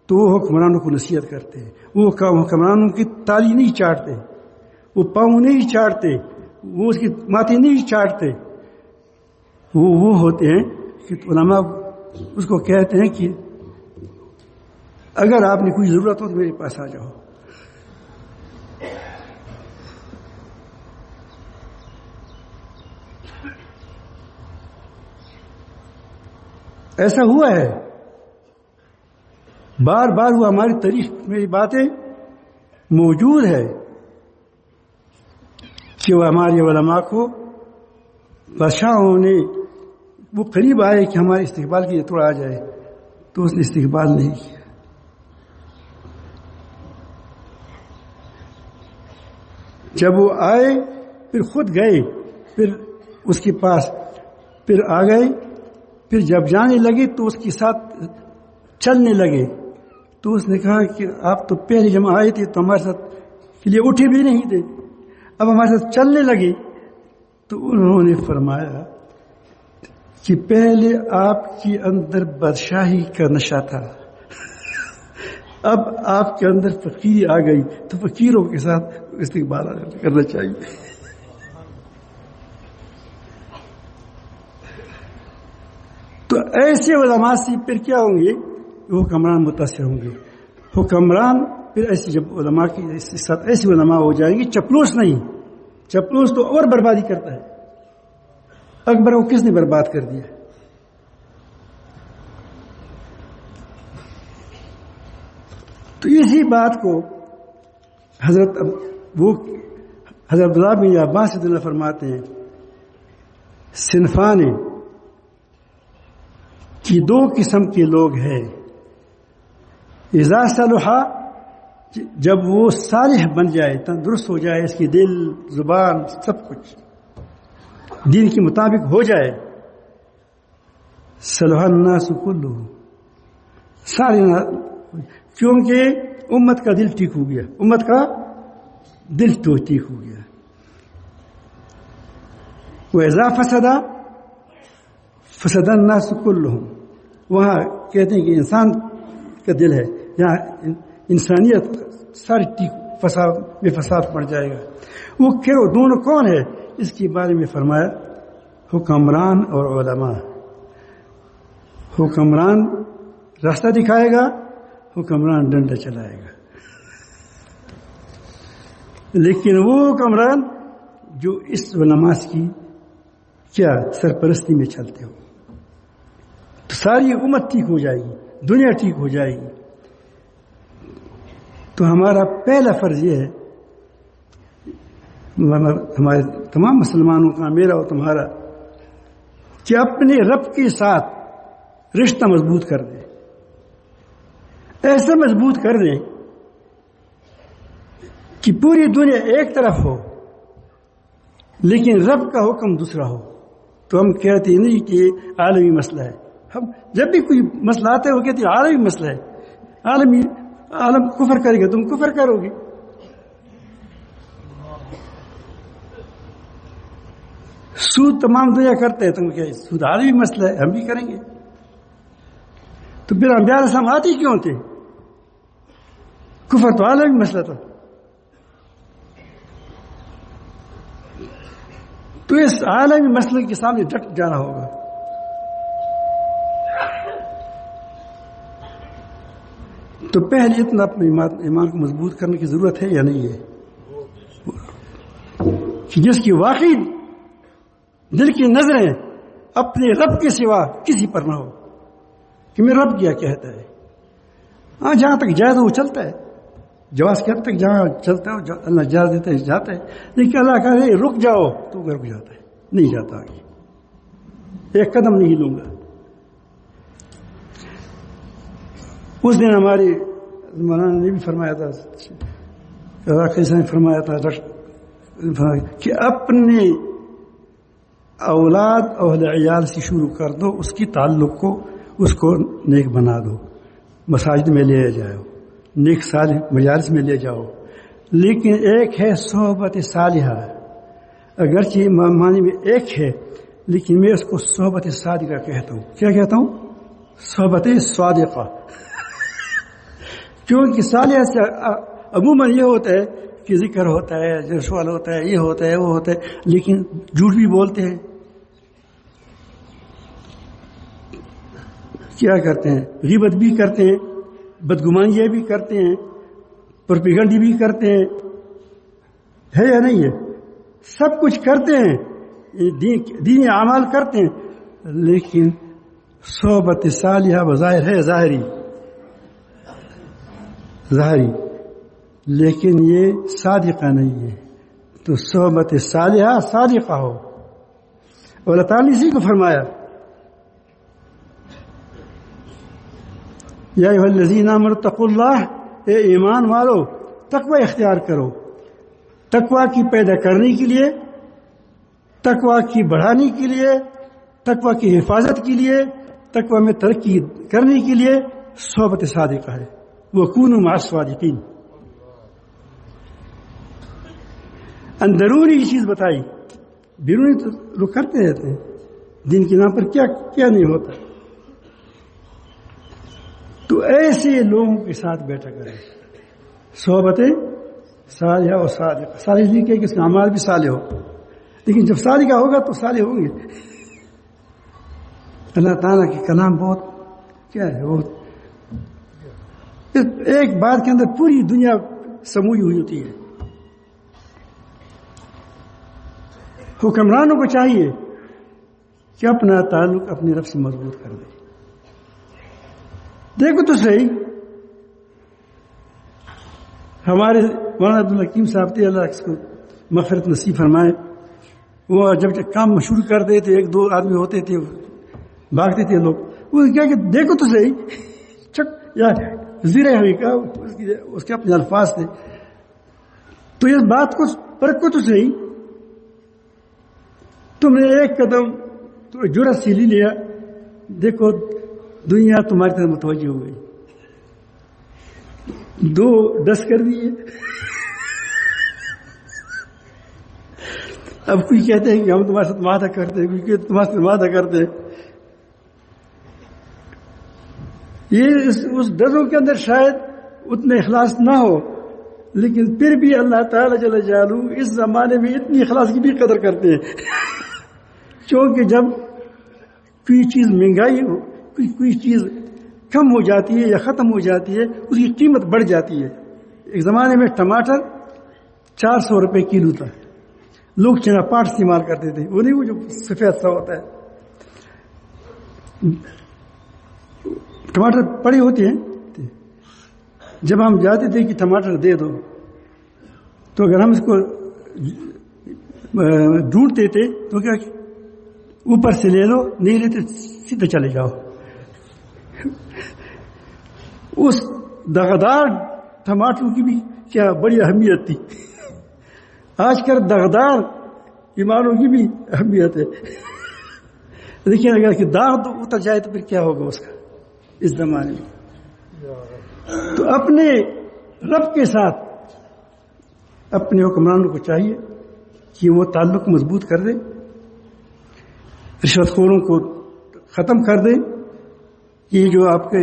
تو وہ حکمرانوں کو نصیحت کرتے ہیں، وہ حکمرانوں کی تالی نہیں چاٹتے، وہ پاؤں نہیں چاٹتے، وہ اس کی ماتھے نہیں چاٹتے، وہ ہوتے ہیں کہ علماء اس کو کہتے ہیں کہ اگر آپ نے کوئی ضرورت ہو تو میرے پاس آ جاؤ۔ ایسا ہوا ہے، بار بار ہوا، ہماری تاریخ میں یہ باتیں موجود ہے کہ وہ ہمارے علماء کو بادشاہوں نے وہ قریب آئے کہ ہمارے استقبال کے لیے تھوڑا آ جائے، تو اس نے استقبال نہیں کیا۔ جب وہ آئے پھر خود گئے، پھر اس کے پاس پھر آ گئے، پھر جب جانے لگے تو اس کے ساتھ چلنے لگے، تو اس نے کہا کہ آپ تو پہلے جب آئے تھے تو ہمارے ساتھ کے لیے اٹھے بھی نہیں تھے، اب ہمارے ساتھ چلنے لگے۔ تو انہوں نے فرمایا کہ پہلے آپ کے اندر بادشاہی کا نشہ تھا، اب آپ کے اندر فقیری آ گئی، تو فقیروں کے ساتھ استقبال کرنا چاہیے۔ تو ایسے علماء سے پھر کیا ہوں گے؟ حکمران متاثر ہوں گے۔ حکمران پھر ایسے جب علماء کے ساتھ ایسے علماء ہو جائیں گے، چپلوس نہیں، چپلوس تو اور بربادی کرتا ہے۔ اکبر کو کس نے برباد کر دیا؟ تو اسی بات کو حضرت عبداللہ بن عباس رضی اللہ فرماتے ہیں، صنفان کی دو قسم کے لوگ ہیں، اذا صلحا، جب وہ صالح بن جائے، تندرست ہو جائے، اس کی دل زبان سب کچھ دین کے مطابق ہو جائے، صلح الناس کلهم، سارے، کیونکہ امت کا دل ٹھیک ہو گیا، امت کا دل تو ٹھیک ہو گیا۔ وَإِذَا فسد الناس كلهم، وہاں کہتے ہیں کہ انسان کا دل ہے، یہاں انسانیت ساری فساد پڑ جائے گا. وہ دونوں کون ہے؟ اس کے بارے میں فرمایا حکمران اور علماء. حکمران راستہ دکھائے گا، حکمران ڈنڈا چلائے گا. لیکن وہ حکمران جو اس علماء کی کیا سرپرستی میں چلتے ہو تو ساری امت ٹھیک ہو جائے گی، دنیا ٹھیک ہو جائے گی. تو ہمارا پہلا فرض یہ ہے، ہمارے تمام مسلمانوں کا، میرا اور تمہارا، کہ اپنے رب کے ساتھ رشتہ مضبوط کر دیں. ایسا مضبوط کر دیں کہ پوری دنیا ایک طرف ہو لیکن رب کا حکم دوسرا ہو. تو ہم کہتے نہیں کہ یہ عالمی مسئلہ ہے. ہم جب بھی کوئی مسئلہ آتا ہے وہ کہتے ہیں عالمی مسئلہ ہے، عالم کفر کرے گا، تم کفر کرو گے. سود تمام دنیا کرتے ہیں، تم کیا سود عالمی مسئلہ ہے، ہم بھی کریں گے. تو پھر انبیاء علیہ السلام آتے کیوں تھے؟ کفر تو عالمی مسئلہ تھا. تو اس عالمی مسئلے کے سامنے ڈٹ جانا ہوگا. تو پہلے اتنا اپنے ایمان کو مضبوط کرنے کی ضرورت ہے یا نہیں ہے کہ جس کی واقعی دل کی نظریں اپنے رب کے سوا کسی پر نہ ہو کہ میرا رب کیا کہتا ہے. ہاں جہاں تک جائز وہ چلتا ہے، جواز کے حد تک جہاں چلتا ہے اللہ جائز دیتا ہے جاتا ہے. لیکن اللہ کہے رک جاؤ تو رک جاتا ہے، نہیں جاتا آگے، ایک قدم نہیں لوں گا. اس دن ہماری مولانا نے بھی فرمایا تھا، نے فرمایا تھا کہ اپنے اولاد اہل عیال سے شروع کر دو، اس کی تعلق کو اس کو نیک بنا دو. مساجد میں لے جاؤ، نیک صالح مجالس میں لے جاؤ. لیکن ایک ہے صحبت صالحہ، اگرچہ معنی میں ایک ہے لیکن میں اس کو صحبت صادقہ کہتا ہوں. کیا کہتا ہوں؟ صحبت صادقہ. کیونکہ صالحہ سے عموماً یہ ہوتا ہے کہ ذکر ہوتا ہے، جشوال ہوتا ہے، یہ ہوتا ہے، وہ ہوتا ہے، لیکن جھوٹ بھی بولتے ہیں. کیا کرتے ہیں؟ غیبت بھی کرتے ہیں، بدگمانیاں بھی کرتے ہیں، پروپیگنڈی بھی کرتے ہیں، ہے یا نہیں ہے؟ سب کچھ کرتے ہیں، دینی اعمال کرتے ہیں، لیکن صحبت صالحہ بظاہر ہے ظاہری، لیکن یہ صادقہ نہیں ہے. تو صحبت صالحہ صادقہ ہو. اور اللہ تعالیٰ نے اسی کو فرمایا یا ایھا الذین آمنوا اتقوا اللہ، اے ایمان والو تقوی اختیار کرو. تقوی کی پیدا کرنے کے لیے، تقوی کی بڑھانے کے لیے، تقوی کی حفاظت کے لیے، تقوی میں ترقی کرنے کے لیے صحبت صادقہ ہے. وَكُونُوا مَعَ الصَّادِقِينَ. اندرونی کی چیز بتائی، بیرونی تو لوگ کرتے رہتے ہیں، دین کے نام پر کیا نہیں ہوتا. تو ایسے لوگوں کے ساتھ بیٹھا کریں. صحبت صالحہ اور صادقہ. صالح نہیں کہ اس کا اعمال بھی صالح ہو، لیکن جب صالحہ ہوگا تو صالح ہوں گے. اللہ تعالیٰ کے کلام بہت کیا ہے، بہت ایک بات کے اندر پوری دنیا سموئی ہوئی ہوتی ہے. حکمرانوں کو چاہیے کہ اپنا تعلق اپنے رب سے مضبوط کر دیں. دیکھو تو صحیح، ہمارے مولانا عبدالحکیم صاحب تھے، اللہ اس کو مغفرت نصیب فرمائے. وہ جب کام شروع کر دیتے تھے، ایک دو آدمی ہوتے تھے، بھاگتے تھے لوگ. وہ کیا کہ دیکھو تو صحیح، یا زیر ہمیں کا اس کے اپنے الفاظ تھے. تو اس بات کو پرکھو تو صحیح، تم نے ایک قدم تو جرأت سے لے لیا، دیکھو دنیا تمہاری طرف متوجہ ہو گئی. 2 کر دیے. اب کوئی کہتے ہیں کہ ہم تمہارے ساتھ وعدہ کرتے ہیں، کوئی تمہارے ساتھ وعدہ کرتے ہیں. یہ اس ڈروں کے اندر شاید اتنے اخلاص نہ ہو، لیکن پھر بھی اللہ تعالیٰ جل جلالہ اس زمانے میں اتنی اخلاص کی بھی قدر کرتے ہیں کیونکہ جب کوئی چیز مہنگائی ہو، کوئی چیز کم ہو جاتی ہے یا ختم ہو جاتی ہے، اس کی قیمت بڑھ جاتی ہے. ایک زمانے میں ٹماٹر 400 روپے کلو تھا، لوگ چنا پاٹ استعمال کرتے تھے، وہ نہیں وہ جو سفید سا ہوتا ہے. ٹماٹر پڑے ہوتے ہیں. جب ہم جاتے تھے کہ ٹماٹر دے دو، تو اگر ہم اس کو ڈھونڈتے تھے تو کیا اوپر سے لے لو، نہیں لیتے سیدھے چلے جاؤ. اس دغدار ٹماٹر کی بھی کیا بڑی اہمیت تھی. آج کل دغدار ایمانوں کی بھی اہمیت ہے. لیکن اگر کہ داغ اتر جائے تو پھر کیا ہوگا اس کا اس زمانے میں. تو اپنے رب کے ساتھ اپنے حکمرانوں کو چاہیے کہ وہ تعلق مضبوط کر دیں، رشوت خوروں کو ختم کر دیں. یہ جو آپ کے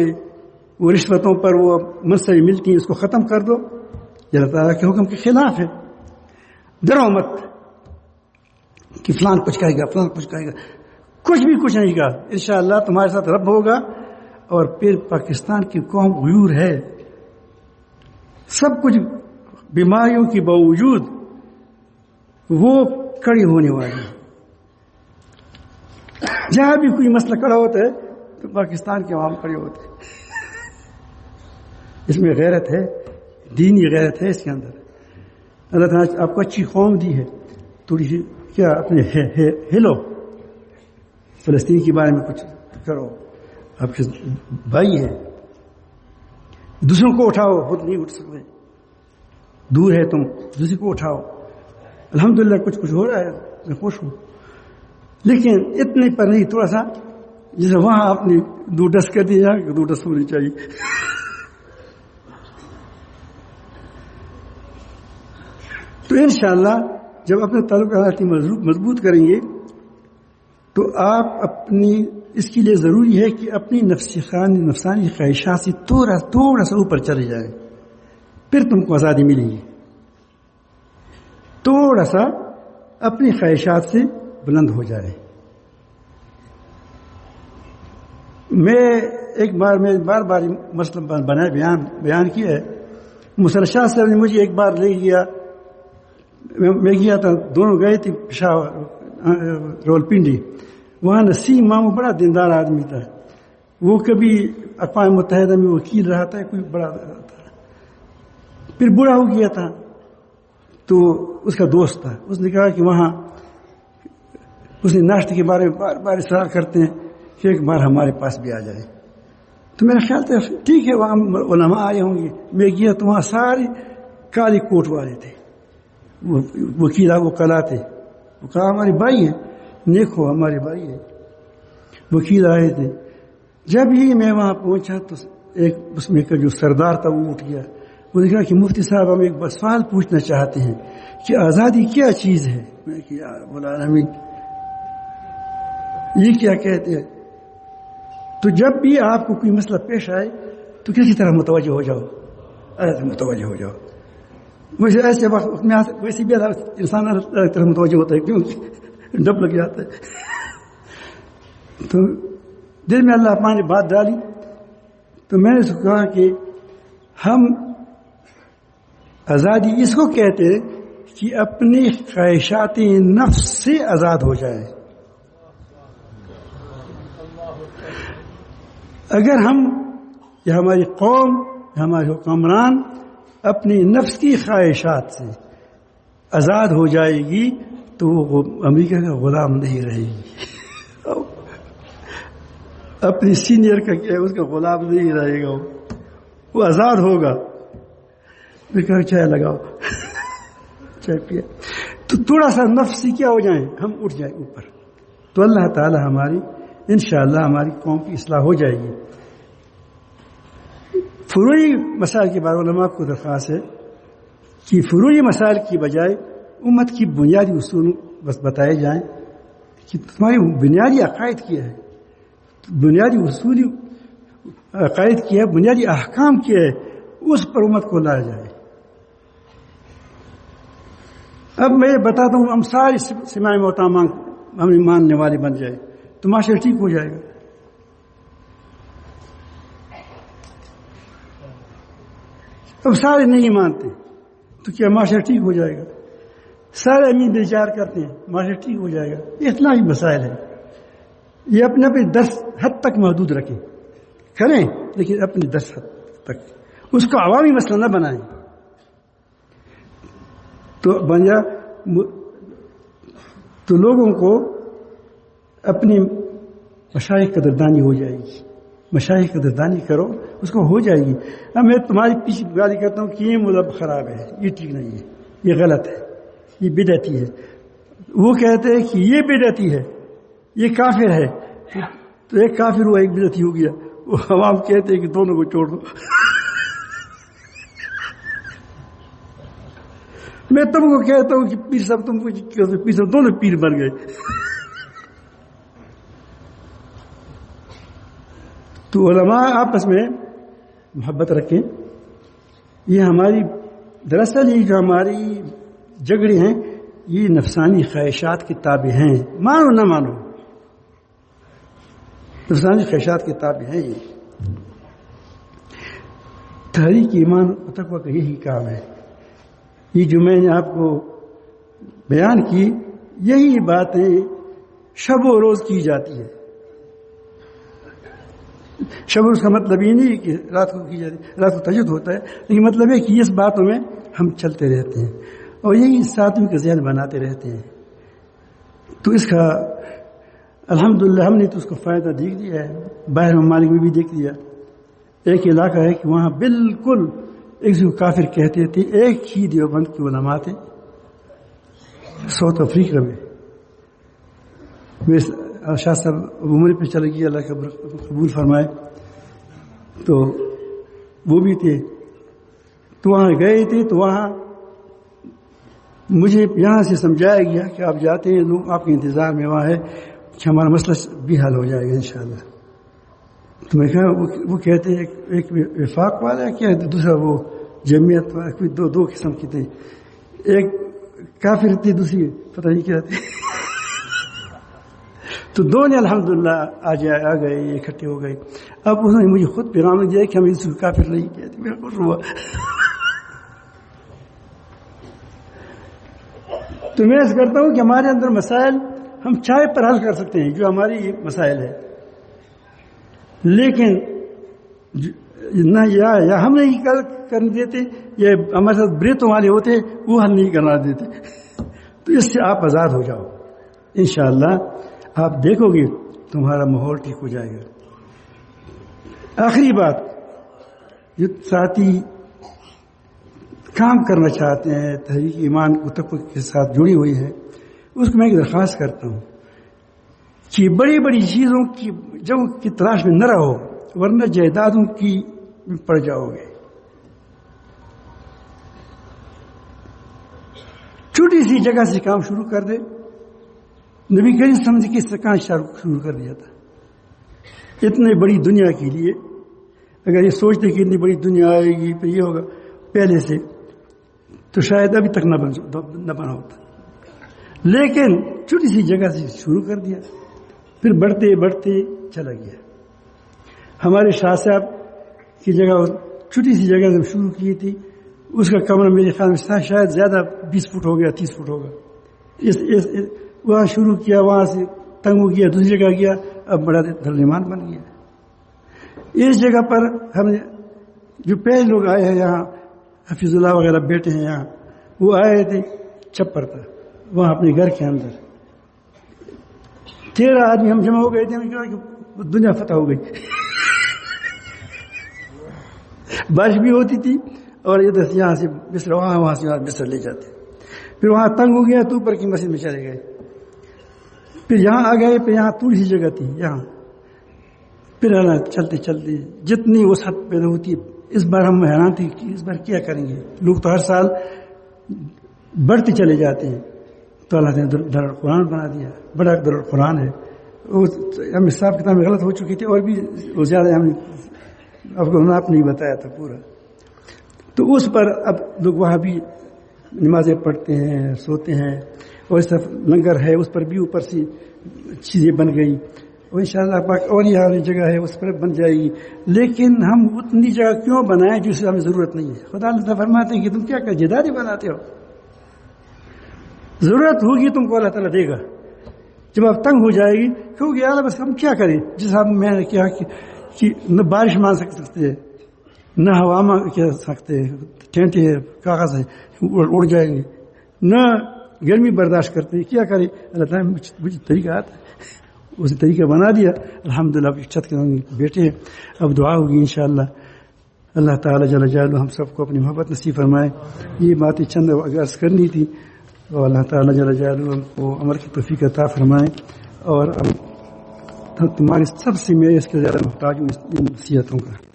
وہ رشوتوں پر وہ منصبیں ملتی ہیں اس کو ختم کر دو، یہ اللہ تعالیٰ کے حکم کے خلاف ہے. ڈرو مت کہ فلان کچھ کہے گا، فلان کچھ کہے گا. کچھ بھی کچھ نہیں کہا. انشاءاللہ تمہارے ساتھ رب ہوگا. اور پھر پاکستان کی قوم غیور ہے، سب کچھ بیماریوں کے باوجود وہ کڑی ہونے والی ہے. جہاں بھی کوئی مسئلہ کھڑا ہوتا ہے تو پاکستان کے عوام کھڑے ہوتے ہیں. اس میں غیرت ہے، دینی غیرت ہے اس کے اندر. اللہ تعالیٰ آپ کو اچھی قوم دی ہے، تھوڑی سی کیا اپنے ہلو فلسطین کے بارے میں کچھ کرو. آپ کے بھائی ہیں، دوسروں کو اٹھاؤ، خود نہیں اٹھ سکتے، دور ہے تم، دوسرے کو اٹھاؤ. الحمدللہ کچھ ہو رہا ہے، میں خوش ہوں. لیکن اتنے پر نہیں، تھوڑا سا جیسے وہاں آپ نے 2 ڈس کر دیا، 2 ڈس ہونی چاہیے. تو انشاءاللہ جب اپنے تعلقات مضبوط کریں گے تو آپ اپنی اس کے لیے ضروری ہے کہ اپنی نفسانی خواہشات سے تھوڑا سا اوپر چلے جائیں، پھر تم کو آزادی ملے گی. تھوڑا سا اپنی خواہشات سے بلند ہو جائے. میں بار بار مسئلہ بیان کیا ہے. مسلح شاہ صاحب نے مجھے ایک بار لے گیا، میں گیا تھا، دونوں گئے تھے پشاور رول پنڈی. وہاں نسیم مامو بڑا دیندار آدمی تھا. وہ کبھی اقوام متحدہ میں وکیل رہا تھا، کوئی بڑا تھا. پھر بوڑھا ہو گیا تھا تو اس کا دوست تھا، اس نے کہا کہ وہاں اس نے ناشتے کے بارے میں بار بار اصرار کرتے ہیں کہ ایک بار ہمارے پاس بھی آ جائے. تو میرا خیال تھا ٹھیک ہے وہاں علماء آئے ہوں گے. میں گیا تو وہاں سارے کالی کوٹ والے تھے، وہ وکیل وہ کلا تھے. وہ کہا ہمارے بھائی ہیں، نیک ہو ہمارے بھائی ہیں. وکیل آئے تھے. جب ہی میں وہاں پہنچا تو ایک اس میں کا جو سردار تھا وہ اٹھ گیا. وہ نے کہا کہ مفتی صاحب ہم ایک سوال پوچھنا چاہتے ہیں کہ آزادی کیا چیز ہے. میں کہ یار رب العالمین یہ کیا کہتے ہیں. تو جب بھی آپ کو کوئی مسئلہ پیش آئے تو کسی طرح متوجہ ہو جاؤ، ایسے متوجہ ہو جاؤ. ویسے ایسے وقت میں ویسے بھی انسان الگ طرح متوجہ ہوتا ہے، کیوں ڈب لگ جاتا ہے. تو دل میں اللہ پاک نے بات ڈالی تو میں نے اس کو کہا کہ ہم آزادی اس کو کہتے ہیں کہ اپنی خواہشات نفس سے آزاد ہو جائے. اگر ہم یا ہماری قوم یا ہمارے حکمران اپنی نفس کی خواہشات سے آزاد ہو جائے گی تو وہ امریکہ کا غلام نہیں رہے گی. اپنی سینئر کا کیا اس کا غلام نہیں رہے گا، وہ آزاد ہوگا. میں کہا چائے لگاؤ، چائے پیا. تو تھوڑا سا نفس سے کیا ہو جائیں، ہم اٹھ جائیں اوپر. تو اللہ تعالی ہماری انشاءاللہ ہماری قوم کی اصلاح ہو جائے گی. فروعی مسائل کے بارے میں علماء کو درخواست ہے کہ فروعی مسائل کی بجائے امت کی بنیادی اصول بس بتائے جائیں کہ تمہاری بنیادی عقائد کیا ہے، بنیادی اصولی عقائد کیا ہے، بنیادی احکام کیا ہے، اس پر امت کو لایا جائے. اب میں بتاتا ہوں ہم ساری سماع موتا ہم ماننے والے بن جائے تو معاشرہ ٹھیک ہو جائے گا. اب سارے نہیں مانتے تو کیا معاشرہ ٹھیک ہو جائے گا؟ سارے امین بیچار کرتے ہیں معاشرہ ٹھیک ہو جائے گا؟ اتنا ہی مسائل ہے. یہ اپنے اپنے 10 حد تک محدود رکھیں کریں لیکن اپنے 10 حد تک اس کو عوامی مسئلہ نہ بنائیں تو بن جا تو لوگوں کو اپنی مشائخ قدردانی ہو جائے گی. مشائخ قدردانی کرو اس کو ہو جائے گی. اب میں تمہاری پیچھے گالی کرتا ہوں کہ یہ مذہب خراب ہے، یہ ٹھیک نہیں ہے، یہ غلط ہے، یہ بدعتی ہے. وہ کہتے ہیں کہ یہ بدعتی ہے، یہ کافر ہے. تو ایک کافر ہوا ایک بدعتی ہو گیا. وہ عوام کہتے ہیں کہ دونوں کو چھوڑ دو. میں تم کو کہتا ہوں کہ پیر صاحب تم کو پیر صاحب دونوں پیر بن گئے. تو علماء آپس میں محبت رکھیں. یہ ہماری دراصل یہ جو ہماری جھگڑے ہیں یہ نفسانی خواہشات کے تابع ہیں، مانو نہ مانو نفسانی خواہشات کے تابع ہیں. یہ تحریک ایمان و تقویٰ کا یہی کام ہے. یہ جو میں نے آپ کو بیان کی یہی باتیں شب و روز کی جاتی ہے. شب و روز کا مطلب یہ نہیں کہ رات کو کی جاتی، رات کو تہجد ہوتا ہے، لیکن مطلب ہے کہ اس باتوں میں ہم چلتے رہتے ہیں اور یہی ساتھ میں کا ذہن بناتے رہتے ہیں. تو اس کا الحمدللہ ہم نے تو اس کو فائدہ دیکھ دیا ہے. باہر ممالک میں بھی دیکھ دیا. ایک علاقہ ہے کہ وہاں بالکل ایک جو کافر کہتے تھے، ایک ہی دیوبند کے علماء تھے ساؤتھ افریقہ میں. شاہ صاحب عمر پہ چلے گی، اللہ کا قبول فرمائے. تو وہ بھی تھے، تو وہاں گئے تھے. تو وہاں مجھے یہاں سے سمجھایا گیا کہ آپ جاتے ہیں، لوگ آپ کے انتظار میں وہاں ہے کہ ہمارا مسئلہ بھی حل ہو جائے گا انشاءاللہ. تو میں کہا وہ کہتے ہیں ایک وفاق والا ہے کیا، دوسرا وہ جمعیت والا، کوئی دو قسم کی تھے. ایک کافر تھی، دوسری پتہ نہیں کیا تھی. تو دونوں الحمدللہ آ گئے، اکٹھے ہو گئے. اب انہوں نے مجھے خود پیغام دیا کہ ہم اس کو کافر نہیں کہتے. میرا خوش ہوا. تو میں ایسا کرتا ہوں کہ ہمارے اندر مسائل ہم چائے پر حل کر سکتے ہیں جو ہماری مسائل ہے، لیکن نہ یا ہم نہیں کرنے دیتے یا ہمارے ساتھ بریتوں والے ہوتے وہ حل نہیں کرنا دیتے. تو اس سے آپ آزاد ہو جاؤ انشاءاللہ. آپ دیکھو گے تمہارا ماحول ٹھیک ہو جائے گا. آخری بات، جو ساتھی کام کرنا چاہتے ہیں تحریک ایمان و تقویٰ کے ساتھ جڑی ہوئی ہے، اس کو میں ایک درخواست کرتا ہوں کہ بڑی بڑی چیزوں کی جگہوں کی تلاش میں نہ رہو، ورنہ جائیدادوں کی پڑ جاؤ گے. چھوٹی سی جگہ سے کام شروع کر دے. نبی کریم سمجھ کے اس کام شروع کر دیا تھا. اتنی بڑی دنیا کے لیے اگر یہ سوچتے کہ اتنی بڑی دنیا آئے گی پھر یہ ہوگا پہلے سے، تو شاید ابھی تک نہ بنا ہوتا. لیکن چھوٹی سی جگہ سے شروع کر دیا، پھر بڑھتے بڑھتے چلا گیا. ہمارے شاہ صاحب کی جگہ چھوٹی سی جگہ سے شروع کی تھی، اس کا کمرہ میرے خیال میں شاید زیادہ 20 فٹ ہو گیا، 30 فٹ ہوگا. وہاں شروع کیا، وہاں سے تنگ ہو گیا، دوسری جگہ گیا، اب بڑا دارالایمان بن گیا. اس جگہ پر ہم نے جو پہلے لوگ آئے ہیں یہاں، حفیظ اللہ وغیرہ بیٹے ہیں یہاں، وہ آئے تھے چھپر تھا وہاں اپنے گھر کے اندر. 13 آدمی ہم جمع ہو گئے تھے. ہم کہا کہ دنیا فتح ہو گئی. بارش بھی ہوتی تھی اور ادھر سے یہاں سے بستر، وہاں سے بستر لے جاتے. پھر وہاں تنگ ہو گیا تو اوپر کی مسجد میں چلے گئے. پھر یہاں آ گئے، پھر یہاں تھوڑی سی جگہ تھی یہاں. پھر چلتے چلتے جتنی وسعت پیدا ہوتی ہے. اس بار ہم حیران تھے کہ اس بار کیا کریں گے. لوگ تو ہر سال بڑھتے چلے جاتے ہیں. تو اللہ نے دارالقرآن بنا دیا، بڑا دارالقرآن ہے. وہ ہم حساب کتاب میں غلط ہو چکی تھی اور بھی وہ زیادہ ہم نے آپ کو نہیں بتایا تھا پورا. تو اس پر اب لوگ وہاں بھی نمازیں پڑھتے ہیں، سوتے ہیں، اور اس طرف لنگر ہے اس پر بھی اوپر سے چیزیں بن گئی، اور انشاءاللہ پاک اور یہ والی جگہ ہے اس پر بن جائے گی، لیکن ہم اتنی جگہ کیوں بنائیں جس سے ہمیں ضرورت نہیں ہے؟ خدا اللہ تعالیٰ فرماتے ہیں کہ تم کیا جداری بناتے ہو، ضرورت ہوگی تم کو اللہ تعالیٰ دے گا، جب آپ تنگ ہو جائے گی کیونکہ یار بس ہم کیا کریں، جس میں نے کیا کہ نہ بارش مان سکتے، نہ ہوا میں کیا سکتے، ٹینٹے کاغذ ہے اڑ جائیں گے، نہ گرمی برداشت کرتے، کیا کریں؟ اللہ تعالیٰ مجھے طریقہ آتا ہے، اس طریقہ بنا دیا، الحمدللہ چھت کے بیٹے ہیں، اب دعا ہوگی انشاءاللہ۔ اللہ تعالیٰ جل جلالہ ہم سب کو اپنی محبت نصیب فرمائے۔ یہ باتیں چند عرض کرنی تھی، اور اللہ تعالیٰ جل جلالہ ہم کو عمل کی توفیق عطا فرمائے، اور تمہارے سب سے میں اس کے زیادہ محتاج ہوں ان نصیحتوں کا۔